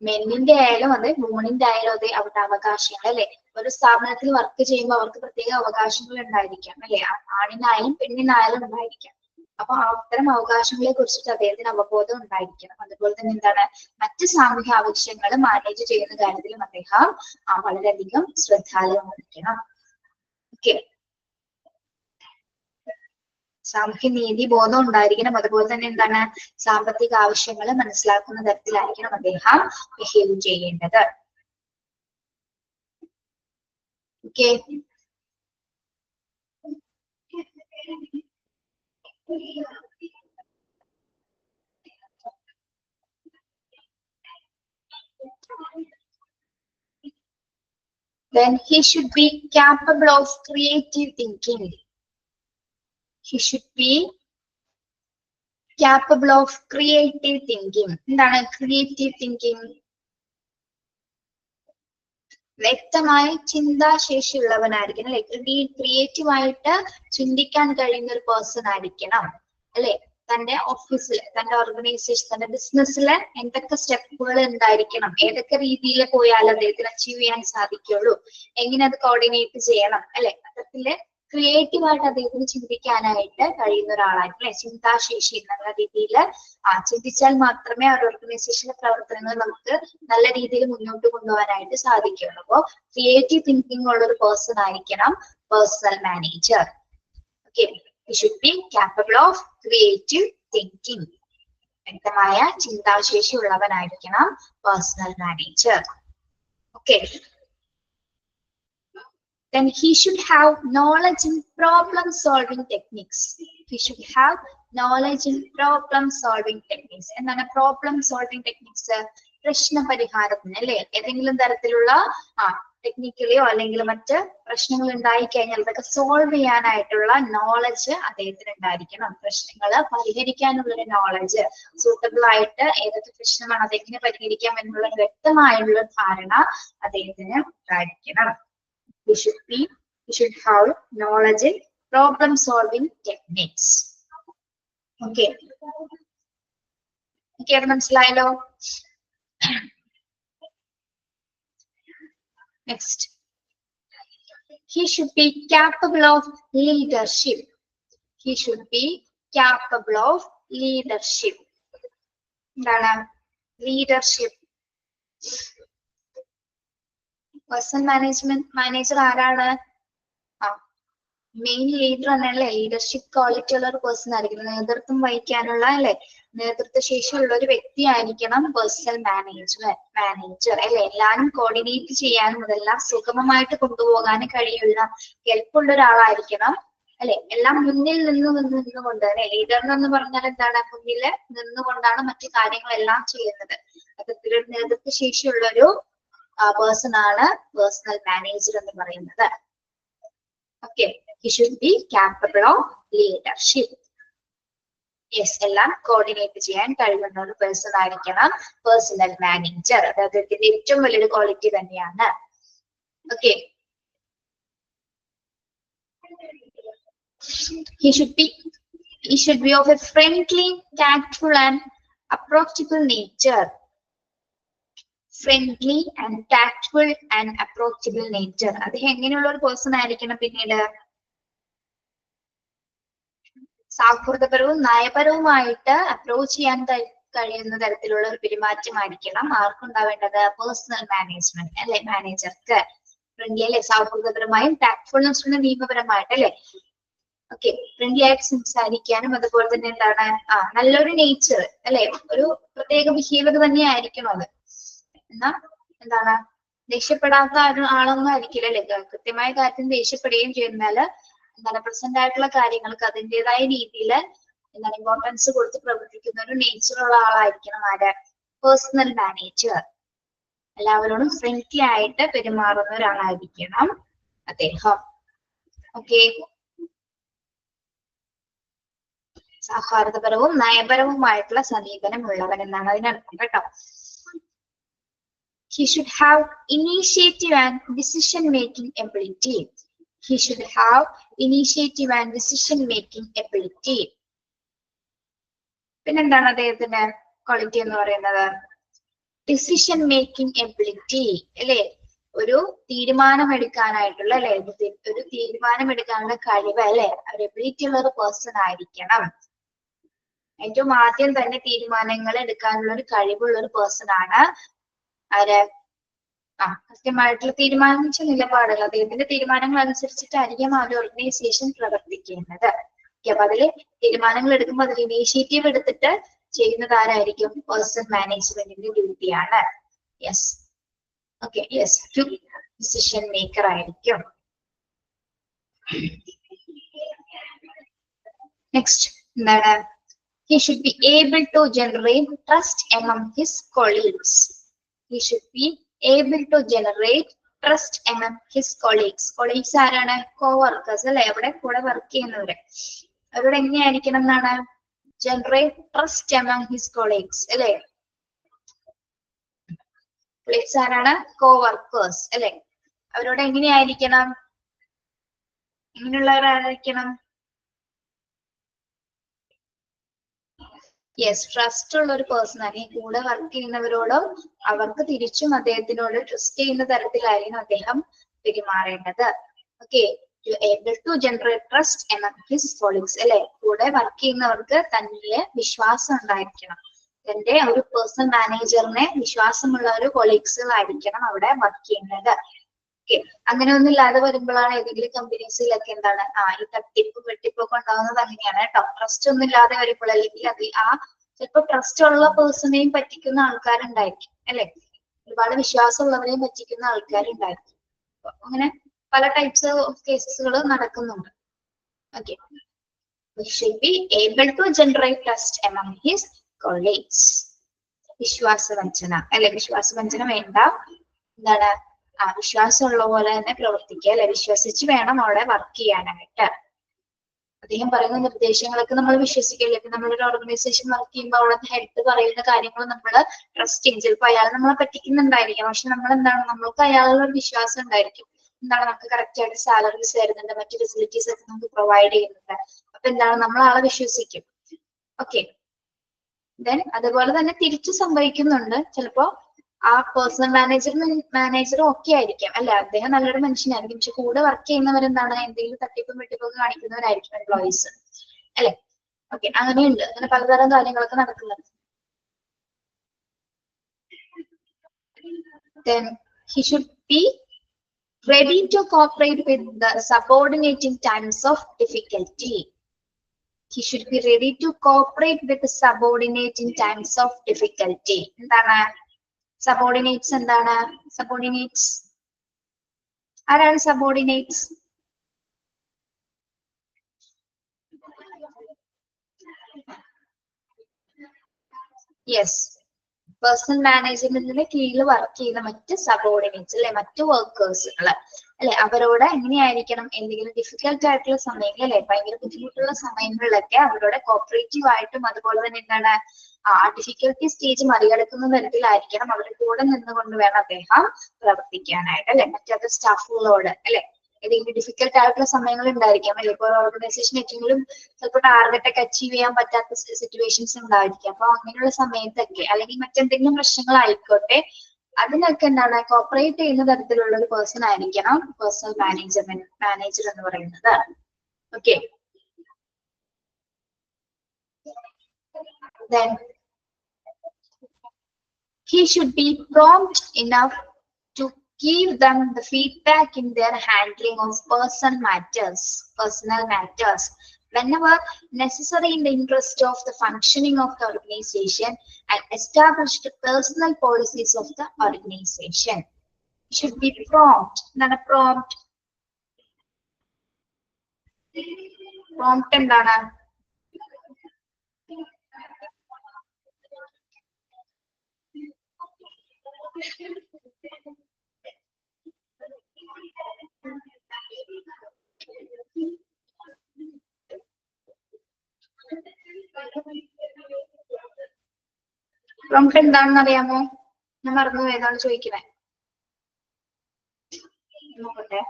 മെന്നിന്റെ ആയാലും അതെ വുമണിന്റെ ആയാലും അതെ അവരുടെ അവകാശങ്ങൾ അല്ലെ. ഒരു സ്ഥാപനത്തിൽ വർക്ക് ചെയ്യുമ്പോൾ അവർക്ക് പ്രത്യേക അവകാശങ്ങൾ ഉണ്ടായിരിക്കാം അല്ലെ, ആണിനായാലും പെണ്ണിനായാലും ഉണ്ടായിരിക്കാം. അപ്പൊ അത്തരം അവകാശങ്ങളെ കുറിച്ചിട്ട് അദ്ദേഹത്തിന് അവബോധം ഉണ്ടായിരിക്കണം. അതുപോലെ തന്നെ എന്താണ്, മറ്റ് സാമൂഹ്യ ആവശ്യങ്ങൾ മാനേജ് ചെയ്യുന്ന കാര്യത്തിലും അദ്ദേഹം വളരെയധികം ശ്രദ്ധാലുവായിരിക്കണം. ഓക്കെ, സാമൂഹ്യ നീതി ബോധം ഉണ്ടായിരിക്കണം. അതുപോലെ തന്നെ എന്താണ്, സാമ്പത്തിക ആവശ്യങ്ങൾ മനസ്സിലാക്കുന്ന തരത്തിലായിരിക്കണം അദ്ദേഹം ബിഹേവ് ചെയ്യേണ്ടത്. Okay. Then he should be capable of creative thinking. He should be capable of creative thinking. എന്താണ് creative thinking? വ്യക്തമായ ചിന്താശേഷിയുള്ളവനായിരിക്കണം അല്ലെ, ക്രിയേറ്റീവ് ആയിട്ട് ചിന്തിക്കാൻ കഴിയുന്ന ഒരു പേഴ്സൺ ആയിരിക്കണം അല്ലെ. തന്റെ ഓഫീസിൽ, തന്റെ ഓർഗനൈസേഷൻ, തന്റെ ബിസിനസ്സിൽ എന്തൊക്കെ സ്റ്റെപ്പുകൾ ഉണ്ടായിരിക്കണം, ഏതൊക്കെ രീതിയിൽ പോയാൽ അദ്ദേഹത്തിന് അച്ചീവ് ചെയ്യാൻ സാധിക്കുള്ളൂ, എങ്ങനെ അത് കോർഡിനേറ്റ് ചെയ്യണം അല്ലെ. അത്തരത്തില് ക്രിയേറ്റീവ് ആയിട്ട് അദ്ദേഹത്തിന് ചിന്തിക്കാനായിട്ട് കഴിയുന്ന ഒരാളായിരിക്കും അല്ലെ. ചിന്താശേഷി എന്നുള്ള രീതിയിൽ ചിന്തിച്ചാൽ മാത്രമേ ആ ഒരു ഓർഗനൈസേഷനിലെ പ്രവർത്തനങ്ങൾ നമുക്ക് നല്ല രീതിയിൽ മുന്നോട്ട് കൊണ്ടുപോകാനായിട്ട് സാധിക്കുള്ളൂ. അപ്പോ ക്രിയേറ്റീവ് തിങ്കിങ് ഉള്ള ഒരു പേഴ്സൺ ആയിരിക്കണം personnel manager. Okay, he should be capable of creative thinking. വ്യക്തമായ ചിന്താശേഷി ഉള്ളവനായിരിക്കണം personnel manager. Okay, then he should have knowledge in problem solving techniques. He should have knowledge in problem solving techniques. എന്താണ് problem solving techniques? പ്രശ്ന പരിഹാരത്തിന് അല്ലെ, ഏതെങ്കിലും തരത്തിലുള്ള ടെക്നിക്കലിയോ അല്ലെങ്കിൽ മറ്റ് പ്രശ്നങ്ങൾ ഉണ്ടായി കഴിഞ്ഞാൽ അതൊക്കെ സോൾവ് ചെയ്യാനായിട്ടുള്ള നോളജ് അദ്ദേഹത്തിന് ഉണ്ടായിരിക്കണം. പ്രശ്നങ്ങൾ പരിഹരിക്കാനുള്ള ഒരു നോളജ്, സൂട്ടബിൾ ആയിട്ട് ഏതൊക്കെ പ്രശ്നമാണ് അതെങ്ങനെ പരിഹരിക്കാം എന്നുള്ള വ്യക്തമായുള്ള ധാരണ അദ്ദേഹത്തിന് ഉണ്ടായിരിക്കണം. He should have knowledge in problem solving techniques. Okay. Okay, മനസ്സിലായല്ലോ? Next. He should be capable of leadership. He should be capable of leadership. എന്താണ് leadership? പേഴ്സണൽ മാനേജർ ആരാണ്? മെയിൻ ലീഡർ തന്നെയല്ലേ, ലീഡർഷിപ്പ് ക്വാളിറ്റി ഉള്ള ഒരു പേഴ്സൺ ആയിരിക്കണം, നേതൃത്വം വഹിക്കാനുള്ള അല്ലെ, നേതൃത്വ ശേഷിയുള്ള ഒരു വ്യക്തി ആയിരിക്കണം പേഴ്സണൽ മാനേജർ അല്ലെ. എല്ലാരും കോർഡിനേറ്റ് ചെയ്യാനും അതെല്ലാം സുഗമമായിട്ട് കൊണ്ടുപോകാനും കഴിയുള്ള ഹെൽപ്പുള്ള ഒരാളായിരിക്കണം അല്ലെ. എല്ലാം മുന്നിൽ നിന്നുകൊണ്ട് അല്ലെ, ലീഡർ എന്ന് പറഞ്ഞാൽ എന്താണ്, മുന്നിൽ നിന്നുകൊണ്ടാണ് മറ്റു കാര്യങ്ങളെല്ലാം ചെയ്യുന്നത്. അത്തരത്തിലൊരു നേതൃത്വ ശേഷിയുള്ള ഒരു പേഴ്സൺ ആണ് പേഴ്സണൽ മാനേജർ എന്ന് പറയുന്നത്. Okay, he should be capable of leadership. Yes, എല്ലാം കോർഡിനേറ്റ് ചെയ്യാൻ കഴിവുന്ന ഒരു പേഴ്സൺ ആയിരിക്കണം പേഴ്സണൽ മാനേജർ. അത് അദ്ദേഹത്തിന്റെ ഏറ്റവും വലിയൊരു ക്വാളിറ്റി തന്നെയാണ്. Okay, he should be of a friendly, tactful and approachable nature. Friendly and tactful and approachable nature. അദ്ദേഹം എങ്ങനെയുള്ള ഒരു പേഴ്സൺ ആയിരിക്കണം? പിന്നീട് സൗഹൃദപരവും നയപരവുമായിട്ട് അപ്രോച്ച് ചെയ്യാൻ കഴിയുന്ന തരത്തിലുള്ള ഒരു പെരുമാറ്റമായിരിക്കണം ആർക്കുണ്ടാവേണ്ടത്? പേഴ്സണൽ മാനേജ്മെന്റ് അല്ലെ, മാനേജർക്ക്. ഫ്രണ്ട്ലി അല്ലെ, സൗഹൃദപരമായും ടാക്ട്ഫുൾനെസ് നിയമപരമായിട്ട് അല്ലെ. ഓക്കെ, ഫ്രണ്ട്ലി ആയിട്ട് സംസാരിക്കാനും അതുപോലെ തന്നെ എന്താണ് നല്ലൊരു നേച്ചർ അല്ലെ, ഒരു പ്രത്യേക ബിഹേവിയർ തന്നെ ആയിരിക്കണം അത്. എന്നാ എന്താണ് ദേഷ്യപ്പെടാത്ത ആളൊന്നും ആയിരിക്കില്ല അല്ലെ. കൃത്യമായ കാര്യത്തിന് ദേഷ്യപ്പെടുകയും ചെയ്യുന്നാല് എന്താണ് പ്രസന്റ് ആയിട്ടുള്ള കാര്യങ്ങൾക്ക് അതിൻ്റെതായ രീതിയിൽ എന്താണ് ഇമ്പോർട്ടൻസ് കൊടുത്ത് പ്രവർത്തിക്കുന്ന ഒരു നേച്ചറുള്ള ആളായിരിക്കണം ആര്? Personal manager. എല്ലാവരോടും ഫ്രണ്ട്ലി ആയിട്ട് പെരുമാറുന്ന ഒരാളായിരിക്കണം അദ്ദേഹം. ഓക്കെ, സൗഹാർദ്ദപരവും നയപരവുമായിട്ടുള്ള സമീപനം ഉള്ളവൻ എന്നാണ് അതിനർത്ഥം കേട്ടോ. He should have initiative and decision-making ability. He should have initiative and decision-making ability. പിന്നെന്താണ് അദ്ദേഹത്തിന്റെ ക്വാളിറ്റി എന്ന് പറയുന്നത്? ഡിസിഷൻ മേക്കിംഗ് എബിലിറ്റി അല്ലെ, ഒരു തീരുമാനം എടുക്കാനായിട്ടുള്ള അല്ലെ, ഒരു തീരുമാനം എടുക്കാനുള്ള കഴിവ് അല്ലെ, ഒരു എബിലിറ്റി ഉള്ള ഒരു പേഴ്സൺ ആയിരിക്കണം. ഏറ്റവും ആദ്യം തന്നെ തീരുമാനങ്ങൾ എടുക്കാനുള്ള ഒരു കഴിവുള്ള ഒരു പേഴ്സൺ ആണ് ആര്? കൃത്യമായിട്ടുള്ള തീരുമാനം നിലപാടുകൾ, അദ്ദേഹത്തിന്റെ തീരുമാനങ്ങൾ അനുസരിച്ചിട്ടായിരിക്കും ആ ഒരു ഓർഗനൈസേഷൻ പ്രവർത്തിക്കേണ്ടത്. അപ്പൊ അതില് തീരുമാനങ്ങൾ എടുക്കുമ്പോൾ അതിൽ ഇനീഷ്യേറ്റീവ് എടുത്തിട്ട് ചെയ്യുന്നത് ആരായിരിക്കും? പേഴ്സണൽ മാനേജ്മെന്റിന്റെ ഡ്യൂട്ടിയാണ്. Yes, okay, yes, decision maker ആയിരിക്കും. നെക്സ്റ്റ് എന്താണ്? He should be able to generate trust among his colleagues. He should be able to generate trust among his colleagues. Colleagues ആരാണ്? Co-workers അല്ലെ? അവിടെ കൂടെ വർക്ക് ചെയ്യുന്നവര്. അവരോട് എങ്ങനെയായിരിക്കണം എന്നാണ്? Generate trust among his colleagues അല്ലെ? Colleagues ആരാണ്? Co-workers അല്ലെ? അവരോട് എങ്ങനെയായിരിക്കണം? എങ്ങനെയുള്ളവരായിരിക്കണം? യെസ്, ട്രസ്റ്റ് ഉള്ള ഒരു പേഴ്സൺ ആണ്. ഈ കൂടെ വർക്ക് ചെയ്യുന്നവരോടും അവർക്ക് തിരിച്ചും അദ്ദേഹത്തിനോട് ട്രസ്റ്റ് ചെയ്യുന്ന തരത്തിലായിരിക്കും അദ്ദേഹം പെരുമാറേണ്ടത്. Okay, able to generate trust among his colleagues അല്ലെ? കൂടെ വർക്ക് ചെയ്യുന്നവർക്ക് തന്നിലെ വിശ്വാസം ഉണ്ടായിരിക്കണം. തന്റെ ഒരു പേഴ്സണൽ മാനേജറിനെ വിശ്വാസമുള്ള ഒരു കൊളീഗ്സുകളായിരിക്കണം അവിടെ വർക്ക് ചെയ്യുന്നത്. ഓക്കെ, അങ്ങനെ ഒന്നും ഇല്ലാതെ വരുമ്പോഴാണ് ഏതെങ്കിലും കമ്പനീസിലൊക്കെ എന്താണ് ഈ തട്ടിപ്പും വെട്ടിപ്പൊക്കെ ഉണ്ടാകുന്നത്. അങ്ങനെയാണ് കേട്ടോ. ട്രസ്റ്റ് ഒന്നും ഇല്ലാതെ വരുമ്പോൾ അല്ലെങ്കിൽ അത് ചിലപ്പോ ട്രസ്റ്റ് ഉള്ള പേഴ്സണെയും പറ്റിക്കുന്ന ആൾക്കാരുണ്ടായിരിക്കും അല്ലെ? ഒരുപാട് വിശ്വാസമുള്ളവരെയും പറ്റിക്കുന്ന ആൾക്കാരുണ്ടായിരിക്കും. അങ്ങനെ പല ടൈപ്സ് ഓഫ് കേസസുകൾ നടക്കുന്നുണ്ട്. Okay, we should be able to generate trust among his colleagues. വിശ്വാസവഞ്ചന അല്ലെ? വിശ്വാസവഞ്ചന വേണ്ട. എന്താണ്? വിശ്വാസമുള്ള പോലെ തന്നെ പ്രവർത്തിക്കുക അല്ലെ? വിശ്വസിച്ച് വേണം അവിടെ വർക്ക് ചെയ്യാനായിട്ട്. അദ്ദേഹം പറയുന്ന നിർദ്ദേശങ്ങളൊക്കെ നമ്മൾ വിശ്വസിക്കില്ല. ഇപ്പൊ നമ്മളൊരു ഓർഗനൈസേഷൻ വർക്ക് ചെയ്യുമ്പോൾ അവിടുത്തെ ഹെഡ് പറയുന്ന കാര്യങ്ങൾ നമ്മൾ ട്രസ്റ്റ് ചെയ്യും. ചിലപ്പോൾ അയാൾ നമ്മളെ പറ്റിക്കുന്നുണ്ടായിരിക്കും, പക്ഷെ നമ്മൾ എന്താണ്, നമ്മൾക്ക് അയാളുടെ ഒരു വിശ്വാസം ഉണ്ടായിരിക്കും. എന്താണ്, നമുക്ക് കറക്റ്റ് ആയിട്ട് സാലറീസ് തരുന്നുണ്ട്, മറ്റു ഫെസിലിറ്റീസ് ഒക്കെ നമുക്ക് പ്രൊവൈഡ് ചെയ്യുന്നുണ്ട്. അപ്പൊ എന്താണ്, നമ്മൾ ആളെ വിശ്വസിക്കും. ഓക്കെ, ദെൻ അതുപോലെ തന്നെ തിരിച്ചു സംഭവിക്കുന്നുണ്ട്. ചിലപ്പോ ആ പേഴ്സണൽ മാനേജറും ഒക്കെ ആയിരിക്കാം അല്ലെ? അദ്ദേഹം നല്ലൊരു മനുഷ്യനായിരിക്കും, പക്ഷെ കൂടെ വർക്ക് ചെയ്യുന്നവരെന്താണ്, എന്തെങ്കിലും തട്ടിപ്പും വെട്ടിപ്പൊക്കെ കാണിക്കുന്നവരായിരിക്കും എംപ്ലോയീസ് അല്ലെ? ഓക്കെ, അങ്ങനെയുണ്ട്. അങ്ങനെ പലതരം കാര്യങ്ങളൊക്കെ നടക്കുന്നുണ്ട്. Then he should be ready to cooperate with the subordinate in times of difficulty. He should be ready to cooperate with the subordinate in times of difficulty. എന്താണ് subordinates? എന്താണ് subordinates? ആരാണ് subordinates? Yes, personal മാനേജ്മെന്റിന്റെ കീഴിൽ work ചെയ്യുന്ന മറ്റ് subordinates അല്ലെ? മറ്റു വർക്കേഴ്സുകള് അല്ലെ? അവരോട് എങ്ങനെയായിരിക്കണം? എന്തെങ്കിലും ഡിഫിക്കൽട്ട് ആയിട്ടുള്ള സമയങ്ങളിൽ അല്ലെ, ഭയങ്കര ബുദ്ധിമുട്ടുള്ള സമയങ്ങളിലൊക്കെ അവരോട് കോപ്പറേറ്റീവ് ആയിട്ടും അതുപോലെ തന്നെ എന്താണ് ആ ഡിഫിക്കൽട്ടി സ്റ്റേജ് മറികടക്കുന്ന തരത്തിലായിരിക്കണം അവരുടെ കൂടെ നിന്നുകൊണ്ട് വേണം അദ്ദേഹം പ്രവർത്തിക്കാനായിട്ട് അല്ലെ? മറ്റേ സ്റ്റാഫുകളോട് അല്ലെ? ഏതെങ്കിലും ഡിഫിക്കൽട്ട് ആയിട്ടുള്ള സമയങ്ങൾ ഉണ്ടായിരിക്കാം അല്ലെ? ഇപ്പോൾ ഓർഗനൈസേഷൻ ഏറ്റവും ചിലപ്പോൾ ടാർഗറ്റ് ഒക്കെ അച്ചീവ് ചെയ്യാൻ പറ്റാത്ത സിറ്റുവേഷൻസ് ഉണ്ടായിരിക്കും. അപ്പൊ അങ്ങനെയുള്ള സമയത്തൊക്കെ അല്ലെങ്കിൽ മറ്റെന്തെങ്കിലും പ്രശ്നങ്ങളായിക്കോട്ടെ, അതിനൊക്കെ എന്താണ് കോപ്പറേറ്റ് ചെയ്യുന്ന തരത്തിലുള്ള ഒരു പേഴ്സൺ ആയിരിക്കണം പേഴ്സണൽ മാനേജർ എന്ന് പറയുന്നത്. Okay, then he should be prompt enough to give them the feedback in their handling of personal matters whenever necessary in the interest of the functioning of the organization and establish the personal policies of the organization. He should be prompt. Not a prompt. Prompt endana? Prompt എന്താണെന്ന് അറിയാമോ? ഞാൻ മറന്നു ഏതാണ് ചോദിക്കണേ. നോക്കട്ടെ.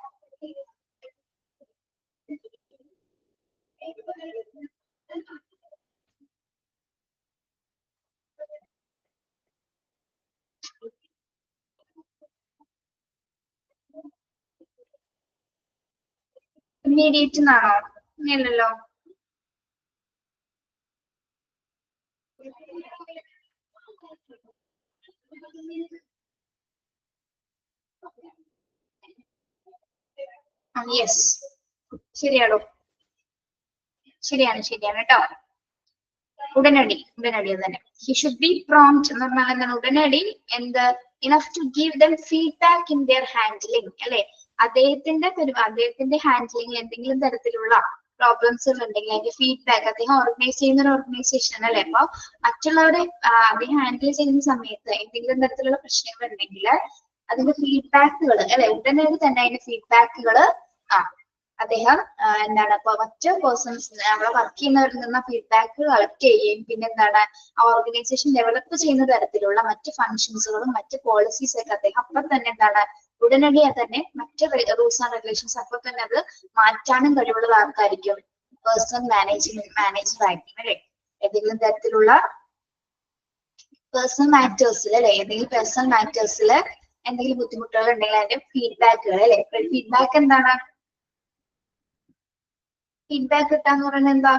Immediate എന്നാണോ? ഇല്ലല്ലോ. Yes, ശരിയാണോ? ശരിയാണ് കേട്ടോ. ഉടനടി തന്നെ. He should be prompt എന്ന് പറഞ്ഞാൽ എന്താണ്? ഉടനടി എന്ത് enough to give them feedback in their handling അല്ലെ? അദ്ദേഹത്തിന്റെ ഹാൻഡിലിംഗ് എന്തെങ്കിലും തരത്തിലുള്ള പ്രോബ്ലംസ് ഉണ്ടെങ്കിൽ അതിന്റെ ഫീഡ്ബാക്ക്, അദ്ദേഹം ഓർഗനൈസ് ചെയ്യുന്ന ഒരു ഓർഗനൈസേഷൻ അല്ലേ, അപ്പൊ മറ്റുള്ളവരെ അദ്ദേഹം ഹാൻഡിൽ ചെയ്യുന്ന സമയത്ത് എന്തെങ്കിലും തരത്തിലുള്ള പ്രശ്നങ്ങൾ ഉണ്ടെങ്കിൽ അതിന്റെ ഫീഡ്ബാക്കുകൾ അല്ലെ, ഉടനെ തന്നെ അതിന്റെ ഫീഡ്ബാക്കുകൾ അദ്ദേഹം എന്താണ് ഇപ്പൊ മറ്റു പേഴ്സൺസ് അവിടെ വർക്ക് ചെയ്യുന്നവരിൽ നിന്ന് ഫീഡ്ബാക്ക് കളക്ട് ചെയ്യുകയും പിന്നെ എന്താണ് ആ ഓർഗനൈസേഷൻ ഡെവലപ്പ് ചെയ്യുന്ന തരത്തിലുള്ള മറ്റ് ഫങ്ഷൻസുകളും മറ്റ് പോളിസീസ് ഒക്കെ അദ്ദേഹം അപ്പം തന്നെ എന്താണ് ഉടനടി തന്നെ മറ്റ് റൂൾസ് ആൻഡ് റെഗുലേഷൻസ് അപ്പൊ തന്നെ അത് മാറ്റാനും കഴിവുള്ള ആൾക്കായിരിക്കും പേഴ്സണൽ മാനേജർ ആയിരിക്കും അല്ലെ. ഏതെങ്കിലും തരത്തിലുള്ള പേഴ്സണൽ മാറ്റേഴ്സിൽ അല്ലെ, ഏതെങ്കിലും പേഴ്സണൽ മാറ്റേഴ്സിൽ എന്തെങ്കിലും ബുദ്ധിമുട്ടുകൾ ഉണ്ടെങ്കിൽ അതിന്റെ ഫീഡ്ബാക്കുകൾ അല്ലെ. ഫീഡ്ബാക്ക് എന്താണ്? ഫീഡ്ബാക്ക് കിട്ടാന്ന് പറയുന്നത് എന്താ?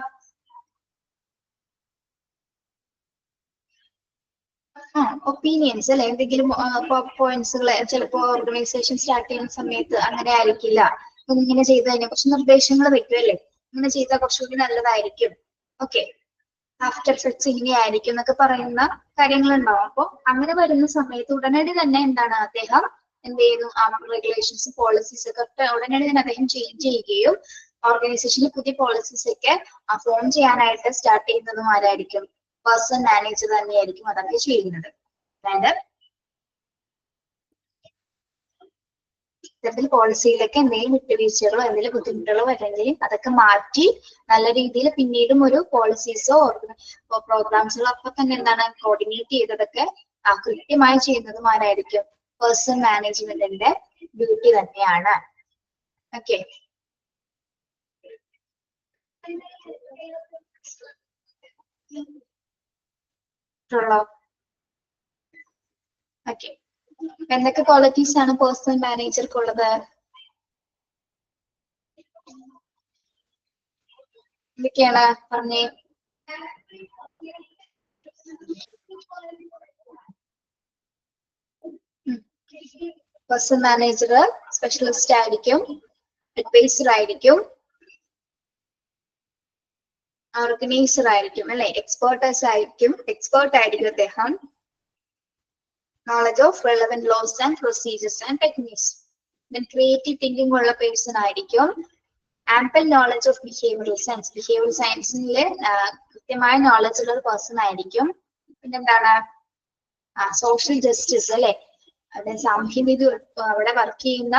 ഒപ്പീനിയൻസ് അല്ലെ, എന്തെങ്കിലും പോയിന്റ്സുകൾ ചിലപ്പോ ഓർഗനൈസേഷൻ സ്റ്റാർട്ട് ചെയ്യുന്ന സമയത്ത് അങ്ങനെ ആയിരിക്കില്ല, ഇങ്ങനെ ചെയ്ത് കഴിഞ്ഞാൽ കുറച്ച് നിർദ്ദേശങ്ങൾ വെക്കും അല്ലെ, ഇങ്ങനെ ചെയ്താൽ കുറച്ചുകൂടി നല്ലതായിരിക്കും, ഓക്കെ ആഫ്റ്റർ എഫക്ട്സ് ഇങ്ങനെയായിരിക്കും എന്നൊക്കെ പറയുന്ന കാര്യങ്ങൾ ഉണ്ടാവും. അപ്പൊ അങ്ങനെ വരുന്ന സമയത്ത് ഉടനടി തന്നെ എന്താണ് അദ്ദേഹം എന്ത് ചെയ്യുന്നു, റെഗുലേഷൻസ് പോളിസീസ് ഒക്കെ ഉടനടി തന്നെ അദ്ദേഹം ചേഞ്ച് ചെയ്യുകയും ഓർഗനൈസേഷനിൽ പുതിയ പോളിസീസ് ഒക്കെ ഫോം ചെയ്യാനായിട്ട് സ്റ്റാർട്ട് ചെയ്യുന്നതും ആരായിരിക്കും? പേഴ്സണൽ മാനേജർ തന്നെയായിരിക്കും അതൊക്കെ ചെയ്യുന്നത്. അതായത് ഇത്തരത്തിൽ പോളിസിയിലൊക്കെ എന്തെങ്കിലും വിട്ടുവീഴ്ചകളോ എന്തെങ്കിലും ബുദ്ധിമുട്ടുകളോ വരണമെങ്കിൽ അതൊക്കെ മാറ്റി നല്ല രീതിയിൽ പിന്നീടും ഒരു പോളിസീസോ പ്രോഗ്രാംസുകളോ അപ്പൊ തന്നെ എന്താണ് കോർഡിനേറ്റ് ചെയ്തതൊക്കെ കൃത്യമായി ചെയ്യുന്നതും ആരായിരിക്കും? പേഴ്സണൽ മാനേജ്മെന്റിന്റെ ഡ്യൂട്ടി തന്നെയാണ്. ഓക്കെ, ഓക്കെ, എന്തൊക്കെ ക്വാളിറ്റീസ് ആണ് പേഴ്സണൽ മാനേജർക്കുള്ളത്? എന്തൊക്കെയാണ് പറഞ്ഞേ? പേഴ്സണൽ മാനേജർ സ്പെഷ്യലിസ്റ്റ് ആയിരിക്കും, അഡ്വൈസർ ആയിരിക്കും, ഓർഗനൈസർ ആയിരിക്കും അല്ലെ, എക്സ്പേർട്ട് ആയിരിക്കും അദ്ദേഹം. knowledge of relevant laws and procedures and techniques. Then creative thinking ഉള്ള പേഴ്സൺ ആയിരിക്കും. ample knowledge of behavioral science, behavioral സയൻസിലെ കൃത്യമായ നോളജ് ഉള്ള ഒരു പേഴ്സൺ ആയിരിക്കും. പിന്നെന്താണ് സോഷ്യൽ ജസ്റ്റിസ് അല്ലെ, അതായത് സാമൂഹ്യനീതി അവിടെ വർക്ക് ചെയ്യുന്ന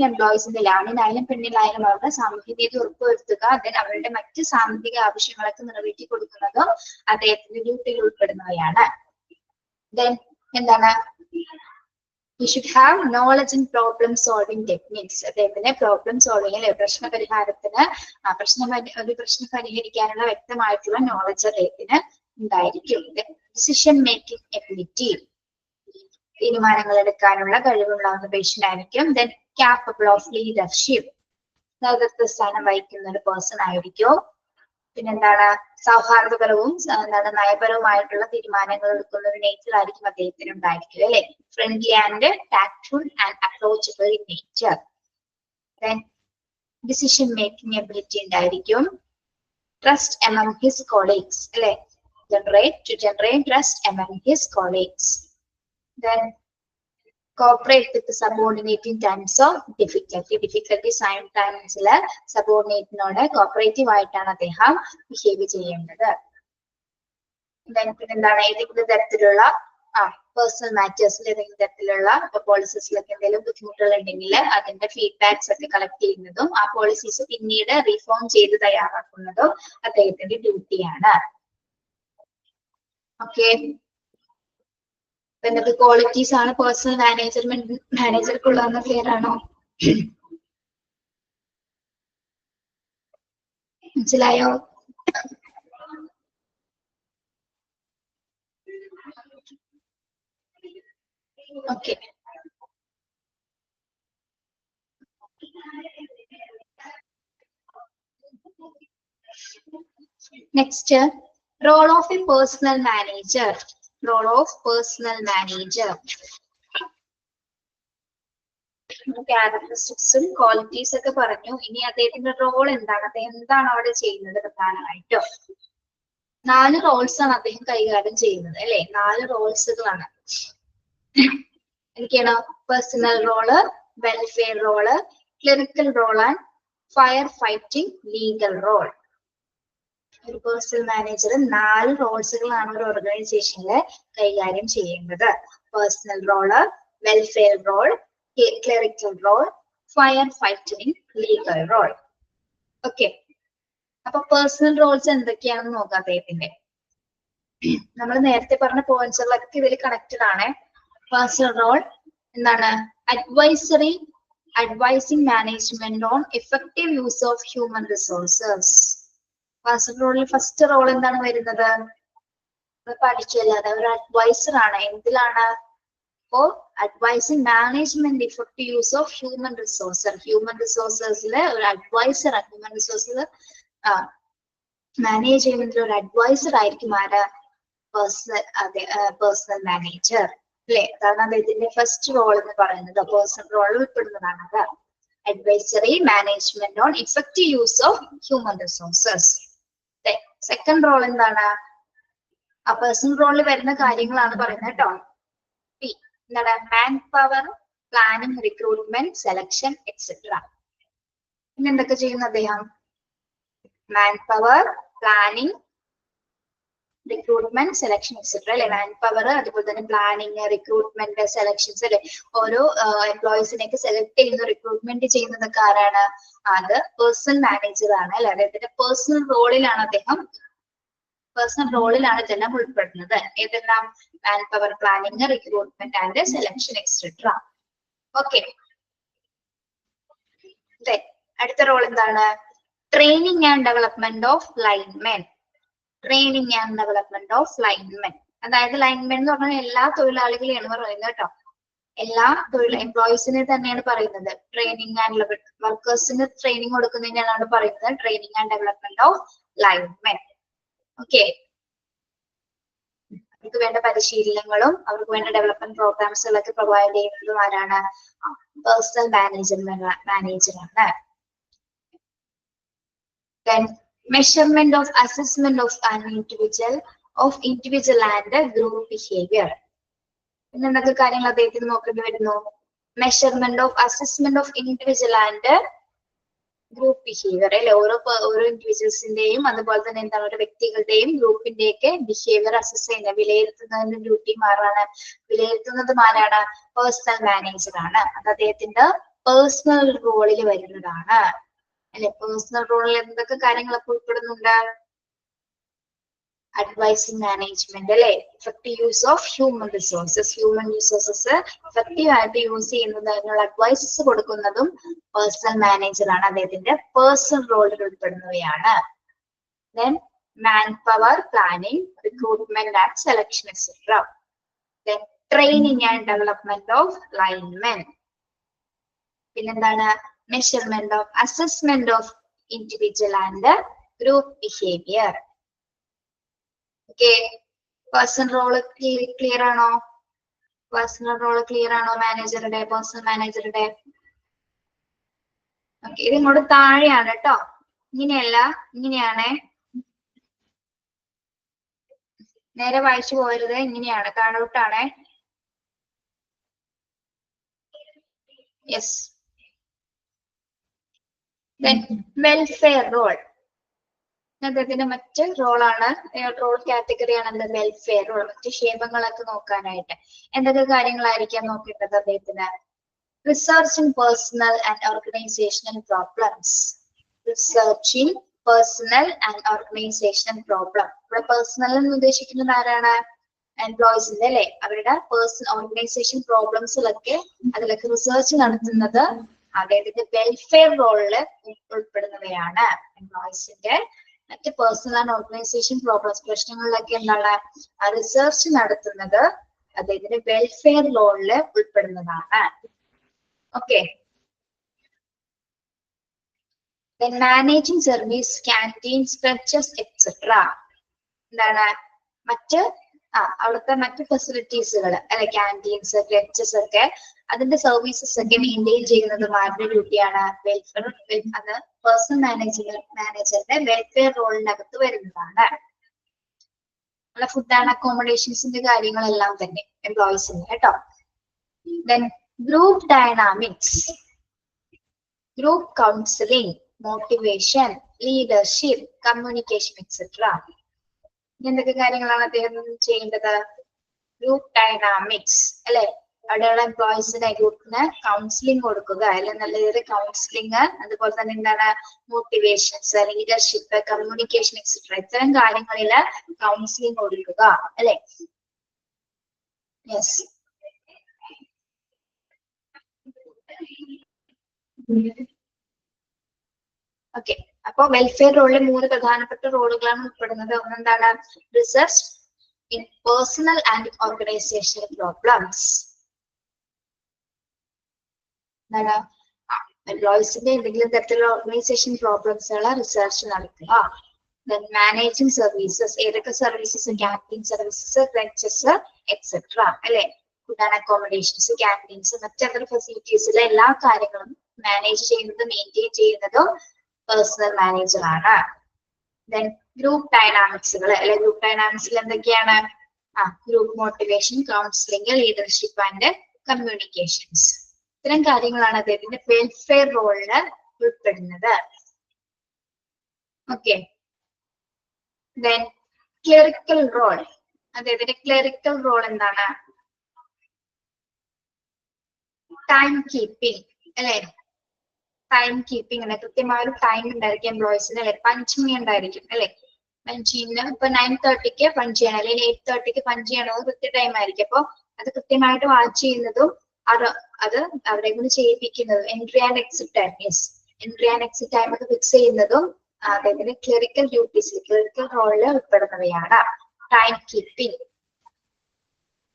എംപ്ലോയീസിന്റെ ആണിനായാലും പെണ്ണിനായാലും അവരുടെ സാമൂഹ്യനീതി ഉറപ്പുവരുത്തുക, അതിന് അവരുടെ മറ്റ് സാമ്പത്തിക ആവശ്യങ്ങളൊക്കെ നിറവേറ്റി കൊടുക്കുന്നതും അദ്ദേഹത്തിന്റെ ഡ്യൂട്ടിയിൽ ഉൾപ്പെടുന്നവയാണ്. Then എന്താണ് you should have knowledge in problem solving techniques. അദ്ദേഹത്തിന് പ്രോബ്ലം സോൾവിംഗ് പ്രശ്ന പരിഹാരത്തിന് പ്രശ്നം പരിഹരിക്കാനുള്ള വ്യക്തമായിട്ടുള്ള നോളജ് അദ്ദേഹത്തിന് ഉണ്ടായിരിക്കും. ഡിസിഷൻ മേക്കിംഗ് എബിലിറ്റി, തീരുമാനങ്ങൾ എടുക്കാനുള്ള കഴിവുണ്ടാകുന്ന പേഷ്യൻ ആയിരിക്കും. ദെൻ capable of leadership, നേതൃത്വ സ്ഥാനം വഹിക്കുന്ന ഒരു പേഴ്സൺ ആയിരിക്കും. പിന്നെന്താണ് സൗഹാർദ്ദപരവും നയപരവുമായിട്ടുള്ള തീരുമാനങ്ങൾ എടുക്കുന്ന ഒരു നേച്ചർ ആയിരിക്കും അദ്ദേഹത്തിന് ഉണ്ടായിരിക്കും അല്ലെ. Friendly and tactful and approachable in nature. Then decision making ability ഉണ്ടായിരിക്കും. ട്രസ്റ്റ് എമംഗ് ഹിസ് കൊളീഗ്സ് അല്ലെ, generate trust among his colleagues. Then cooperate with the subordinate in times of difficulty times സബോർഡിനേറ്റിനോട് cooperative ആയിട്ടാണ് അദ്ദേഹം behave ചെയ്യേണ്ടത്. എന്താണ് ഏതെങ്കിലും തരത്തിലുള്ള personal മാറ്റേഴ്സിൽ ഏതെങ്കിലും തരത്തിലുള്ള പോളിസീസിലൊക്കെ എന്തെങ്കിലും ബുദ്ധിമുട്ടുകൾ ഉണ്ടെങ്കിൽ അതിന്റെ ഫീഡ്ബാക്സ് ഒക്കെ കളക്ട് ചെയ്യുന്നതും ആ പോളിസീസ് പിന്നീട് റീഫോം ചെയ്ത് തയ്യാറാക്കുന്നതും അദ്ദേഹത്തിന്റെ ഡ്യൂട്ടിയാണ്. ഓക്കെ, എന്തൊക്കെ ക്വാളിറ്റീസ് ആണ് പേഴ്സണൽ മാനേജർക്കുള്ളതെന്ന് ക്ലിയർ ആണോ? മനസ്സിലായോ? Okay, next role of a personnel manager. Role of personnel manager, ക്യാരക്ടറിസ്റ്റിക്സും ക്വാളിറ്റീസ് ഒക്കെ പറഞ്ഞു. ഇനി അദ്ദേഹത്തിന്റെ റോൾ എന്താണ്, അദ്ദേഹം എന്താണ് അവിടെ ചെയ്യുന്നത്? പ്രധാനമായിട്ടും 4 റോൾസ് ആണ് അദ്ദേഹം കൈകാര്യം ചെയ്യുന്നത് അല്ലെ, 4 റോൾസുകളാണ്. എനിക്കാണ് personal role, welfare role, clerical role and fire fighting legal role. ഒരു പേഴ്സണൽ മാനേജർ 4 റോൾസുകളാണ് ഒരു ഓർഗനൈസേഷനിൽ കൈകാര്യം ചെയ്യേണ്ടത്. Personal role, welfare role, clerical role, fire fighting legal role. Okay, അപ്പൊ പേഴ്സണൽ റോൾസ് എന്തൊക്കെയാണെന്ന് നോക്കാം അദ്ദേഹത്തിന്റെ. നമ്മൾ നേരത്തെ പറഞ്ഞ പോയിന്റ്സുകളൊക്കെ ഇതിൽ കണക്റ്റഡ് ആണ്. പേഴ്സണൽ റോൾ എന്താണ്? Advising management on effective use of human resources. Personal റോളിൽ ഫസ്റ്റ് റോൾ എന്താണ് വരുന്നത്? പഠിച്ചല്ലോ, അത് ഒരു അഡ്വൈസർ ആണ്. എന്തിലാണ്? for advising management effective use of human resources. Human resources ഒരു അഡ്വൈസർ, ഹ്യൂമൻ റിസോഴ്സസ് മാനേജ് ചെയ്യുന്നതിൽ ഒരു അഡ്വൈസർ ആയിരിക്കും ആര്? പേഴ്സണൽ മാനേജർ അല്ലെ? അതാണ് അദ്ദേഹത്തിന്റെ ഫസ്റ്റ് റോൾ എന്ന് പറയുന്നത്. പേഴ്സണൽ റോളിൽ ഉൾപ്പെടുന്നതാണ് അത്. Advisory management on effective use of human resources. Second role എന്താണ്? ആ പേഴ്സണൽ റോളിൽ വരുന്ന കാര്യങ്ങളാണ് പറയുന്നത് കേട്ടോ. എന്താണ്? Man power planning, recruitment, selection etcetera. പിന്നെ എന്തൊക്കെ ചെയ്യുന്നു അദ്ദേഹം? Man power planning, recruitment, selection etcetera അല്ലെ? മാൻ പവർ, അതുപോലെ തന്നെ പ്ലാനിങ്, റിക്രൂട്ട്മെന്റ്, സെലക്ഷൻസ് അല്ലെ? ഓരോ എംപ്ലോയീസിനെയൊക്കെ സെലക്ട് ചെയ്യുന്ന, റിക്രൂട്ട്മെന്റ് ചെയ്യുന്നതൊക്കെ ആരാണ്? അത് പേഴ്സണൽ മാനേജർ ആണ് അല്ലെ? അദ്ദേഹത്തിന്റെ പേഴ്സണൽ റോളിലാണ് ഇതെല്ലാം ഉൾപ്പെടുന്നത്. ഏതെല്ലാം? Man power planning, recruitment and selection etcetera. Okay, അടുത്ത റോൾ എന്താണ്? Training and development of linemen. Training and development of linemen, അതായത് ലൈൻമെൻ എന്ന് പറഞ്ഞാൽ എല്ലാ തൊഴിലാളികളെയാണ് പറയുന്നത് കേട്ടോ. എല്ലാ എംപ്ലോയീസിനെ തന്നെയാണ് പറയുന്നത്. ട്രെയിനിങ് ആൻഡ് വർക്കേഴ്സിന് ട്രെയിനിങ് കൊടുക്കുന്നതിനാണ് പറയുന്നത് training and development of linemen. Okay, അവർക്ക് വേണ്ട പരിശീലനങ്ങളും അവർക്ക് വേണ്ട ഡെവലപ്മെന്റ് പ്രോഗ്രാംസുകളൊക്കെ പ്രൊവൈഡ് ചെയ്യുന്നതും ആരാണ്? പേഴ്സണൽ മാനേജറാണ്. Then measurement of assessment of an individual and group behavior. പിന്നെ എന്തൊക്കെ കാര്യങ്ങൾ അദ്ദേഹത്തിന് നോക്കേണ്ടി വരുന്നു? Measurement of assessment of individual and group behaviour അല്ലെ? ഓരോ ഇൻഡിവിജ്വൽസിന്റെയും അതുപോലെ തന്നെ എന്താണ് ഒരു വ്യക്തികളുടെയും ഗ്രൂപ്പിന്റെയും ഒക്കെ ബിഹേവിയർ അസസ് ചെയ്യുന്ന, വിലയിരുത്തുന്നതിന്റെ ഡ്യൂട്ടി ആരാണ്? വിലയിരുത്തുന്നത് ആരാണ്? പേഴ്സണൽ മാനേജർ ആണ്. അത് അദ്ദേഹത്തിന്റെ പേഴ്സണൽ റോളിൽ വരുന്നതാണ് അല്ലെ? പേഴ്സണൽ റോളിൽ എന്തൊക്കെ കാര്യങ്ങളൊക്കെ ഉൾപ്പെടുന്നുണ്ട്? അഡ്വൈസിംഗ് മാനേജ്മെന്റ് അല്ലെ? Effective use of human resources. Human resources effective ആയിട്ട് യൂസ് ചെയ്യുന്നത്, അതിനുള്ള അഡ്വൈസസ് കൊടുക്കുന്നതും പേഴ്സണൽ മാനേജർ ആണ്. അദ്ദേഹത്തിന്റെ പേഴ്സണൽ റോളിൽ ഉൾപ്പെടുന്നവയാണ്. Then man power planning, recruitment and selection etcetera. Then training and development of linemen. പിന്നെന്താണ്? Measurement of assessment of individual and group behaviour. Okay, personnel role clear ആണോ? Personnel role clear ആണോ? മാനേജറുടെ, personal മാനേജറുടെ. Okay, ഇത് ഇങ്ങോട്ട് താഴെയാണ് കേട്ടോ, ഇങ്ങനെയല്ല, ഇങ്ങനെയാണ്. നേരെ വായിച്ചു പോകരുത്, ഇങ്ങനെയാണ്, താഴോട്ടാണ്. യെസ്. വെൽഫെയർ റോൾ അദ്ദേഹത്തിന്റെ മറ്റ് റോളാണ്, റോൾ കാറ്റഗറിയാണ് എന്ത്? Welfare role. മറ്റ് ക്ഷേമങ്ങളൊക്കെ നോക്കാനായിട്ട് എന്തൊക്കെ കാര്യങ്ങളായിരിക്കാം നോക്കേണ്ടത് അദ്ദേഹത്തിന്? Researching personal and organisational problems. Researching personal and organisational problem. ഇവിടെ പേഴ്സണൽ എന്ന് ഉദ്ദേശിക്കുന്നത് ആരാണ്? എംപ്ലോയീസിന്റെ അല്ലെ? അവരുടെ ഓർഗനൈസേഷൻ പ്രോബ്ലംസിലൊക്കെ അതിലൊക്കെ റിസർച്ച് നടത്തുന്നത് അദ്ദേഹത്തിന്റെ വെൽഫെയർ റോളില് ഉൾപ്പെടുന്നവയാണ്. എംപ്ലോയീസിന്റെ മറ്റ് പേഴ്സണൽ ആൻഡ് ഓർഗനൈസേഷൻ പ്രോബ്ലംസ്, പ്രശ്നങ്ങളിലൊക്കെ എന്താണ് റിസർച്ച് നടത്തുന്നത് അദ്ദേഹത്തിന്റെ വെൽഫെയർ റോളില് ഉൾപ്പെടുന്നതാണ്. Okay, managing service, canteens, crutches etcetera. എന്താണ്? മറ്റ് അവിടുത്തെ മറ്റ് ഫെസിലിറ്റീസുകൾ അല്ലെ? ക്യാൻറ്റീൻസ്, ക്രച്ചസ് ഒക്കെ, അതിന്റെ സർവീസസ് ഒക്കെ മെയിൻറ്റെയിൻ ചെയ്യുന്നത് ആരുടെ ഡ്യൂട്ടിയാണ്? വെൽഫെയർ. അത് പേഴ്സണൽ മാനേജറിന്റെ വെൽഫെയർ റോളിനകത്ത് വരുന്നതാണ്. ഫുഡ് ആൻഡ് അക്കോമഡേഷൻസിന്റെ കാര്യങ്ങളെല്ലാം തന്നെ എംപ്ലോയീസിന് കേട്ടോ. Then group dynamics, group counseling, motivation, leadership, communication, etc. എന്തൊക്കെ കാര്യങ്ങളാണ് അദ്ദേഹം ചെയ്യേണ്ടത്? ഗ്രൂപ്പ് ഡൈനാമിക്സ് അല്ലെ, അവിടെയുള്ള എംപ്ലോയീസിന്റെ ഗ്രൂപ്പിന് കൗൺസിലിംഗ് കൊടുക്കുക അല്ലെ, നല്ല രീതിയിൽ കൗൺസിലിംഗ്, അതുപോലെ തന്നെ എന്താണ് മോട്ടിവേഷൻസ്, ലീഡർഷിപ്പ്, കമ്മ്യൂണിക്കേഷൻ എക്സെട്ര, ഇത്തരം കാര്യങ്ങളിൽ കൗൺസിലിംഗ് കൊടുക്കുക അല്ലെ. Yes, okay. അപ്പൊ വെൽഫെയർ റോളിൽ 3 പ്രധാനപ്പെട്ട റോളുകളാണ് ഉൾപ്പെടുന്നത്. ഒന്നെന്താണ്? Research in personnel and organisational problems. എന്താണ്? എംപ്ലോയീസിന്റെ എന്തെങ്കിലും തരത്തിലുള്ള ഓർഗനൈസേഷൻ പ്രോബ്ലംസുകൾ റിസർച്ച് നടത്തുക. Then മാനേജിങ് സർവീസസ്, ഏതൊക്കെ services? Canteen services, crutches etcetera അല്ലെ. ഫുഡ് ആൻഡ് അക്കോമഡേഷൻസ്, ക്യാൻറ്റീൻസ്, മറ്റു ഫെസിലിറ്റീസിലെ എല്ലാ കാര്യങ്ങളും മാനേജ് ചെയ്യുന്നതും മെയിൻറ്റെയിൻ ചെയ്യുന്നതും പേഴ്സണൽ മാനേജർ ആണ്. ദെൻ ഗ്രൂപ്പ് ഡൈനാമിക്സുകൾ അല്ലെ, ഗ്രൂപ്പ് ഡൈനാമിക്സിൽ എന്തൊക്കെയാണ്? Group motivation, counselling, leadership and communications, ഇത്തരം കാര്യങ്ങളാണ് അദ്ദേഹത്തിന്റെ വെൽഫെയർ റോളില് ഉൾപ്പെടുന്നത്. ഓക്കെ. ദെൻ ക്ലറിക്കൽ റോൾ, അദ്ദേഹത്തിന്റെ ക്ലറിക്കൽ റോൾ എന്താണ്? ടൈം കീപ്പിംഗ് അല്ലെ, ടൈം കീപ്പിംഗ് ആണ്. കൃത്യമായ ഒരു ടൈം ഉണ്ടായിരിക്കും എംപ്ലോയീസിന് അല്ലെ, പഞ്ചിങ് ഉണ്ടായിരിക്കും അല്ലെ. പഞ്ചിങ്ങിന് ഇപ്പൊ 9:30 പഞ്ച് ചെയ്യണം അല്ലെങ്കിൽ 8:30 പഞ്ച് ചെയ്യണോ കൃത്യ ടൈം ആയിരിക്കും. അപ്പൊ അത് കൃത്യമായിട്ട് വാച്ച് ചെയ്യുന്നതും അത് അവരെ കൊണ്ട് ചെയ്യിപ്പിക്കുന്നതും entry and exit time, yes, entry and exit time ഒക്കെ ഫിക്സ് ചെയ്യുന്നതും അദ്ദേഹത്തിന്റെ ക്ലറിക്കൽ ഡ്യൂട്ടീസിൽ, ക്ലറിക്കൽ റോളിൽ ഉൾപ്പെടുന്നവയാണ്. Time keeping.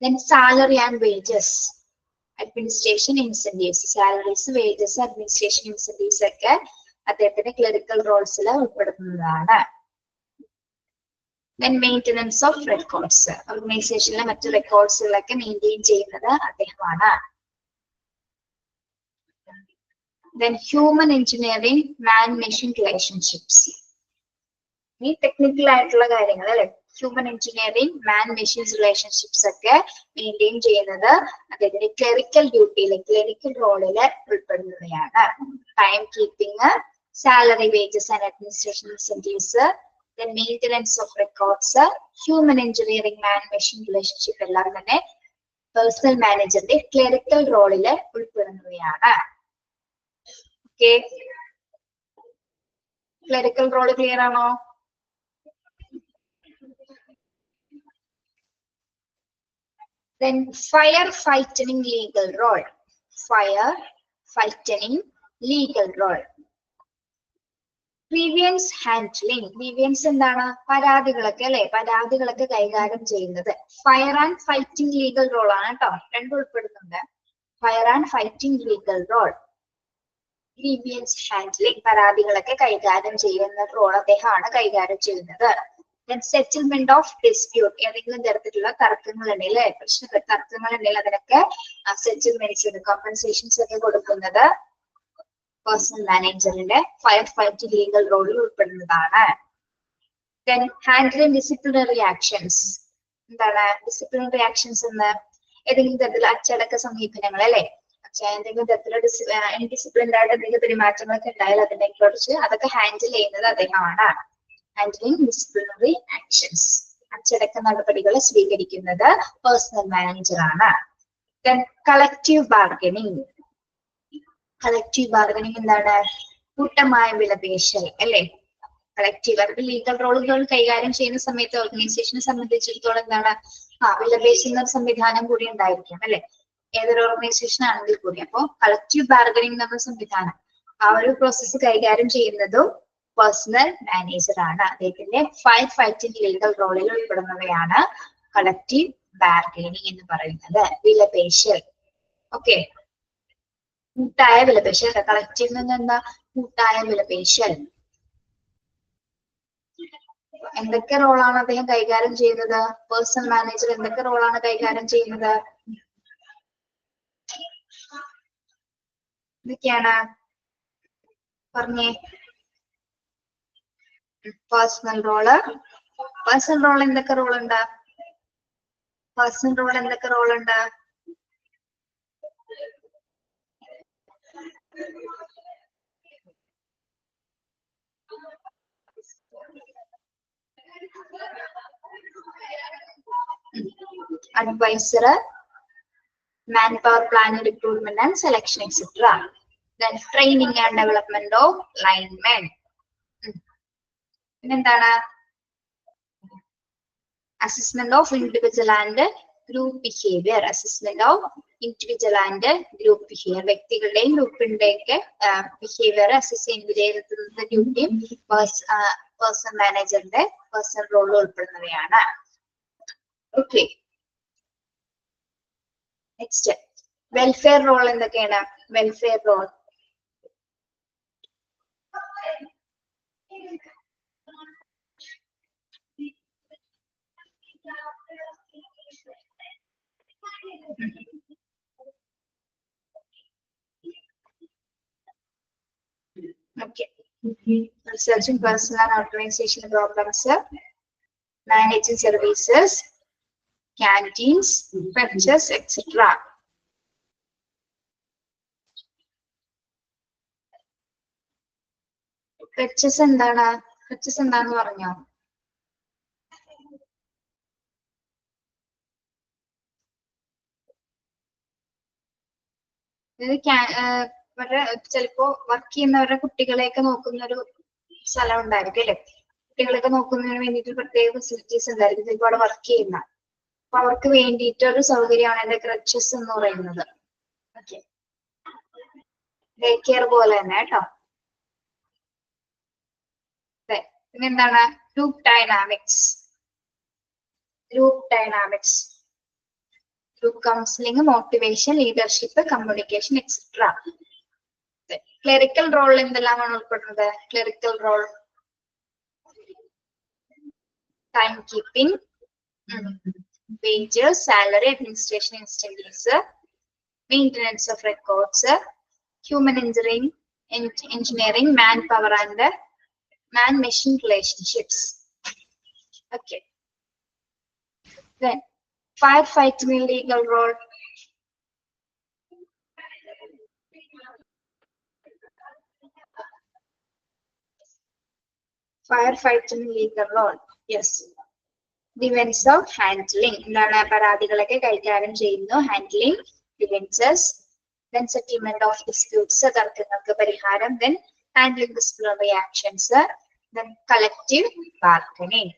Then salary and wages, administration incentives, salaries, wages, administration incentives ഒക്കെ അദ്ദേഹത്തിന്റെ ക്ലറിക്കൽ റോൾസിൽ ഉൾപ്പെടുന്നതാണ്. ദെൻ മെയിൻ്റനൻസ് ഓഫ് റെക്കോർഡ്സ്, ഓർഗനൈസേഷനിലെ മറ്റു റെക്കോർഡ്സുകളൊക്കെ മെയിൻറ്റെയിൻ ചെയ്യുന്നത് അദ്ദേഹമാണ്. Then human engineering, man machine relationships, ഈ ടെക്നിക്കൽ ആയിട്ടുള്ള കാര്യങ്ങൾ അല്ലെ, human engineering, man machines relationships ഒക്കെ മെയിൻറ്റെയിൻ ചെയ്യുന്നത് അദ്ദേഹത്തിന്റെ ക്ലറിക്കൽ ഡ്യൂട്ടിയിലെ, ക്ലറിക്കൽ റോളില് ഉൾപ്പെടുന്നവയാണ്. Time keeping, salary, wages and administration incentives, then maintenance of records, human engineering, man machine relationship എല്ലാം തന്നെ പേഴ്സണൽ മാനേജറിന്റെ ക്ലറിക്കൽ റോളില് ഉൾപ്പെടുന്നവയാണ്. ഓക്കെ, ക്ലറിക്കൽ റോള് ക്ലിയർ ആണോ? Then fire fighting legal role, fire fighting legal role. Grievance handling, grievance എന്താണ്? പരാതികളൊക്കെ അല്ലെ, പരാതികളൊക്കെ കൈകാര്യം ചെയ്യുന്നത്. Fire and fighting legal role ആണ് കേട്ടോ, രണ്ടും ഉൾപ്പെടുന്നുണ്ട്. Fire and fighting legal role, grievance handling, പരാതികളൊക്കെ കൈകാര്യം ചെയ്യുന്ന റോൾ അദ്ദേഹമാണ് കൈകാര്യം ചെയ്യുന്നത്. Then settlement of dispute, ഏതെങ്കിലും തരത്തിലുള്ള തർക്കങ്ങൾ ഉണ്ടെങ്കിൽ, തർക്കങ്ങൾ ഉണ്ടെങ്കിൽ അതിനൊക്കെ സെറ്റിൽമെന്റ്സ്, കോമ്പൻസേഷൻസ് ഒക്കെ കൊടുക്കുന്നത് പേഴ്സണൽ മാനേജറിന്റെ ഫയർ ഫൈറ്റ് ലീഗൽ റോളിൽ ഉൾപ്പെടുന്നതാണ്. Then handling disciplinary actions, എന്താണ് ഡിസിപ്ലിനറി ആക്ഷൻസ് എന്ന്? ഏതെങ്കിലും തരത്തിലുള്ള അച്ചടക്ക സമീപനങ്ങൾ അല്ലെ, എന്തെങ്കിലും തരത്തിലുള്ള ഇൻഡിസിപ്ലിൻഡ് ആയിട്ട് എന്തെങ്കിലും പെരുമാറ്റങ്ങളൊക്കെ ഉണ്ടായാൽ അതിനെ കുറിച്ച് അതൊക്കെ ഹാൻഡിൽ ചെയ്യുന്നത് അദ്ദേഹമാണ്. ഹാൻഡ്ലിംഗ് ഡിസിപ്ലിനറി ആക്ഷൻസ്, അച്ചടക്ക നടപടികൾ സ്വീകരിക്കുന്നത് പേഴ്സണൽ മാനേജർ ആണ്. Then collective bargaining, collective bargaining എന്താണ്? കൂട്ടമായ വിലപേശൽ അല്ലെ. കളക്റ്റീവ് ആയിട്ട് ലീഗൽ റോളുകൾ കൈകാര്യം ചെയ്യുന്ന സമയത്ത് ഓർഗനൈസേഷനെ സംബന്ധിച്ചിടത്തോളം എന്താണ്? വിലപേശുന്ന ഒരു സംവിധാനം കൂടി ഉണ്ടായിരിക്കും അല്ലെ, ഏതൊരു ഓർഗനൈസേഷൻ ആണെങ്കിൽ കൂടി. അപ്പോ കളക്റ്റീവ് ബാർഗനിങ് എന്ന സംവിധാനം, ആ ഒരു പ്രോസസ്സ് കൈകാര്യം ചെയ്യുന്നതും പേഴ്സണൽ മാനേജർ ആണ്. അദ്ദേഹത്തിന്റെ ഫയർ ഫൈറ്റിംഗ് ലീഗൽ റോളിൽ ഉൾപ്പെടുന്നവയാണ് കളക്റ്റീവ് ബാർഗനിങ് എന്ന് പറയുന്നത്, വിലപേശൽ. ഓക്കെ, കൂട്ടായ വിലപേശൽ. കളക്റ്റീവ് നിന്ന് എന്താ? കൂട്ടായ വിലപേശൽ. എന്തൊക്കെ റോളാണ് അദ്ദേഹം കൈകാര്യം ചെയ്യുന്നത്? പേഴ്സണൽ മാനേജർ എന്തൊക്കെ റോളാണ് കൈകാര്യം ചെയ്യുന്നത്? എന്തൊക്കെയാണ് പറഞ്ഞേ? പേഴ്സണൽ റോള്, പേഴ്സണൽ റോൾ എന്തൊക്കെ റോൾ ഉണ്ട്? പേഴ്സണൽ റോൾ എന്തൊക്കെ റോൾ ഉണ്ട്? advisor, manpower planning, recruitment and selection, etc. Then training and development of linemen. എന്താണ് assessment of individual and group behavior. Assessment of individual and group behavior. വ്യക്തികളുടെയും ഗ്രൂപ്പിന്റെയൊക്കെ behaviour assess ചെയ്യാൻ വിലയിരുത്തുന്ന ഡ്യൂട്ടിയും person മാനേജറിന്റെ personnel role ഉൾപ്പെടുന്നവയാണ്. Okay, next welfare role എന്തൊക്കെയാണ്? Welfare role okay. Researching personal and organizational problems, managing services, canteens, fetches, etc. Fetches എന്താണ്? Fetches എന്താന്ന് പറഞ്ഞോ? ചിലപ്പോ വർക്ക് ചെയ്യുന്നവരുടെ കുട്ടികളെയൊക്കെ നോക്കുന്ന ഒരു സ്ഥലം ഉണ്ടായിരിക്കും അല്ലെ? കുട്ടികളൊക്കെ നോക്കുന്നതിന് വേണ്ടിയിട്ട് പ്രത്യേക ഫെസിലിറ്റീസ് ഉണ്ടായിരിക്കും ചിലപ്പോൾ അവിടെ വർക്ക് ചെയ്യുന്ന. അപ്പൊ അവർക്ക് വേണ്ടിയിട്ട് ഒരു സൗകര്യമാണ് എന്റെ ക്രച്ചസ് എന്ന് പറയുന്നത്. ഓക്കെ, ഡേ കെയർ പോലെ തന്നെ കേട്ടോ. പിന്നെന്താണ്? Group dynamics. Group dynamics, group counselling, motivation, leadership, communication, etcetera. Clerical role എന്തെല്ലാമാണ് ഉൾപ്പെടുന്നത്? Clerical role time keeping, wages, salary, administration, incentives, maintenance of records, human engineering, manpower and man-machine relationships. Okay. Then firefighting legal role. Firefighting legal role. Yes. Defense of handling. എന്താണ്? പരാതികളൊക്കെ കൈകാര്യം ചെയ്യുന്നു. Handling, defenses, then settlement of disputes, തർക്കങ്ങൾക്ക് പരിഹാരം, then handling disciplinary actions, then collective bargaining.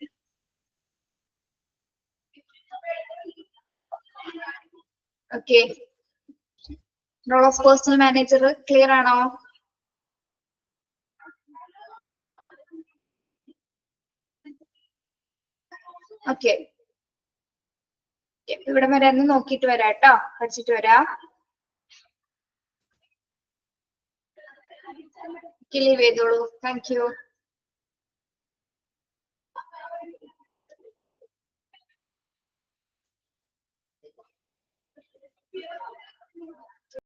Okay. Role of personal manager clear ആണോ? Okay, ഇവിടെ വരെ ഒന്ന് നോക്കിയിട്ട് വരാം കേട്ടോ, പഠിച്ചിട്ട് വരാം. ലീവ് ചെയ്തോളൂ. Thank you.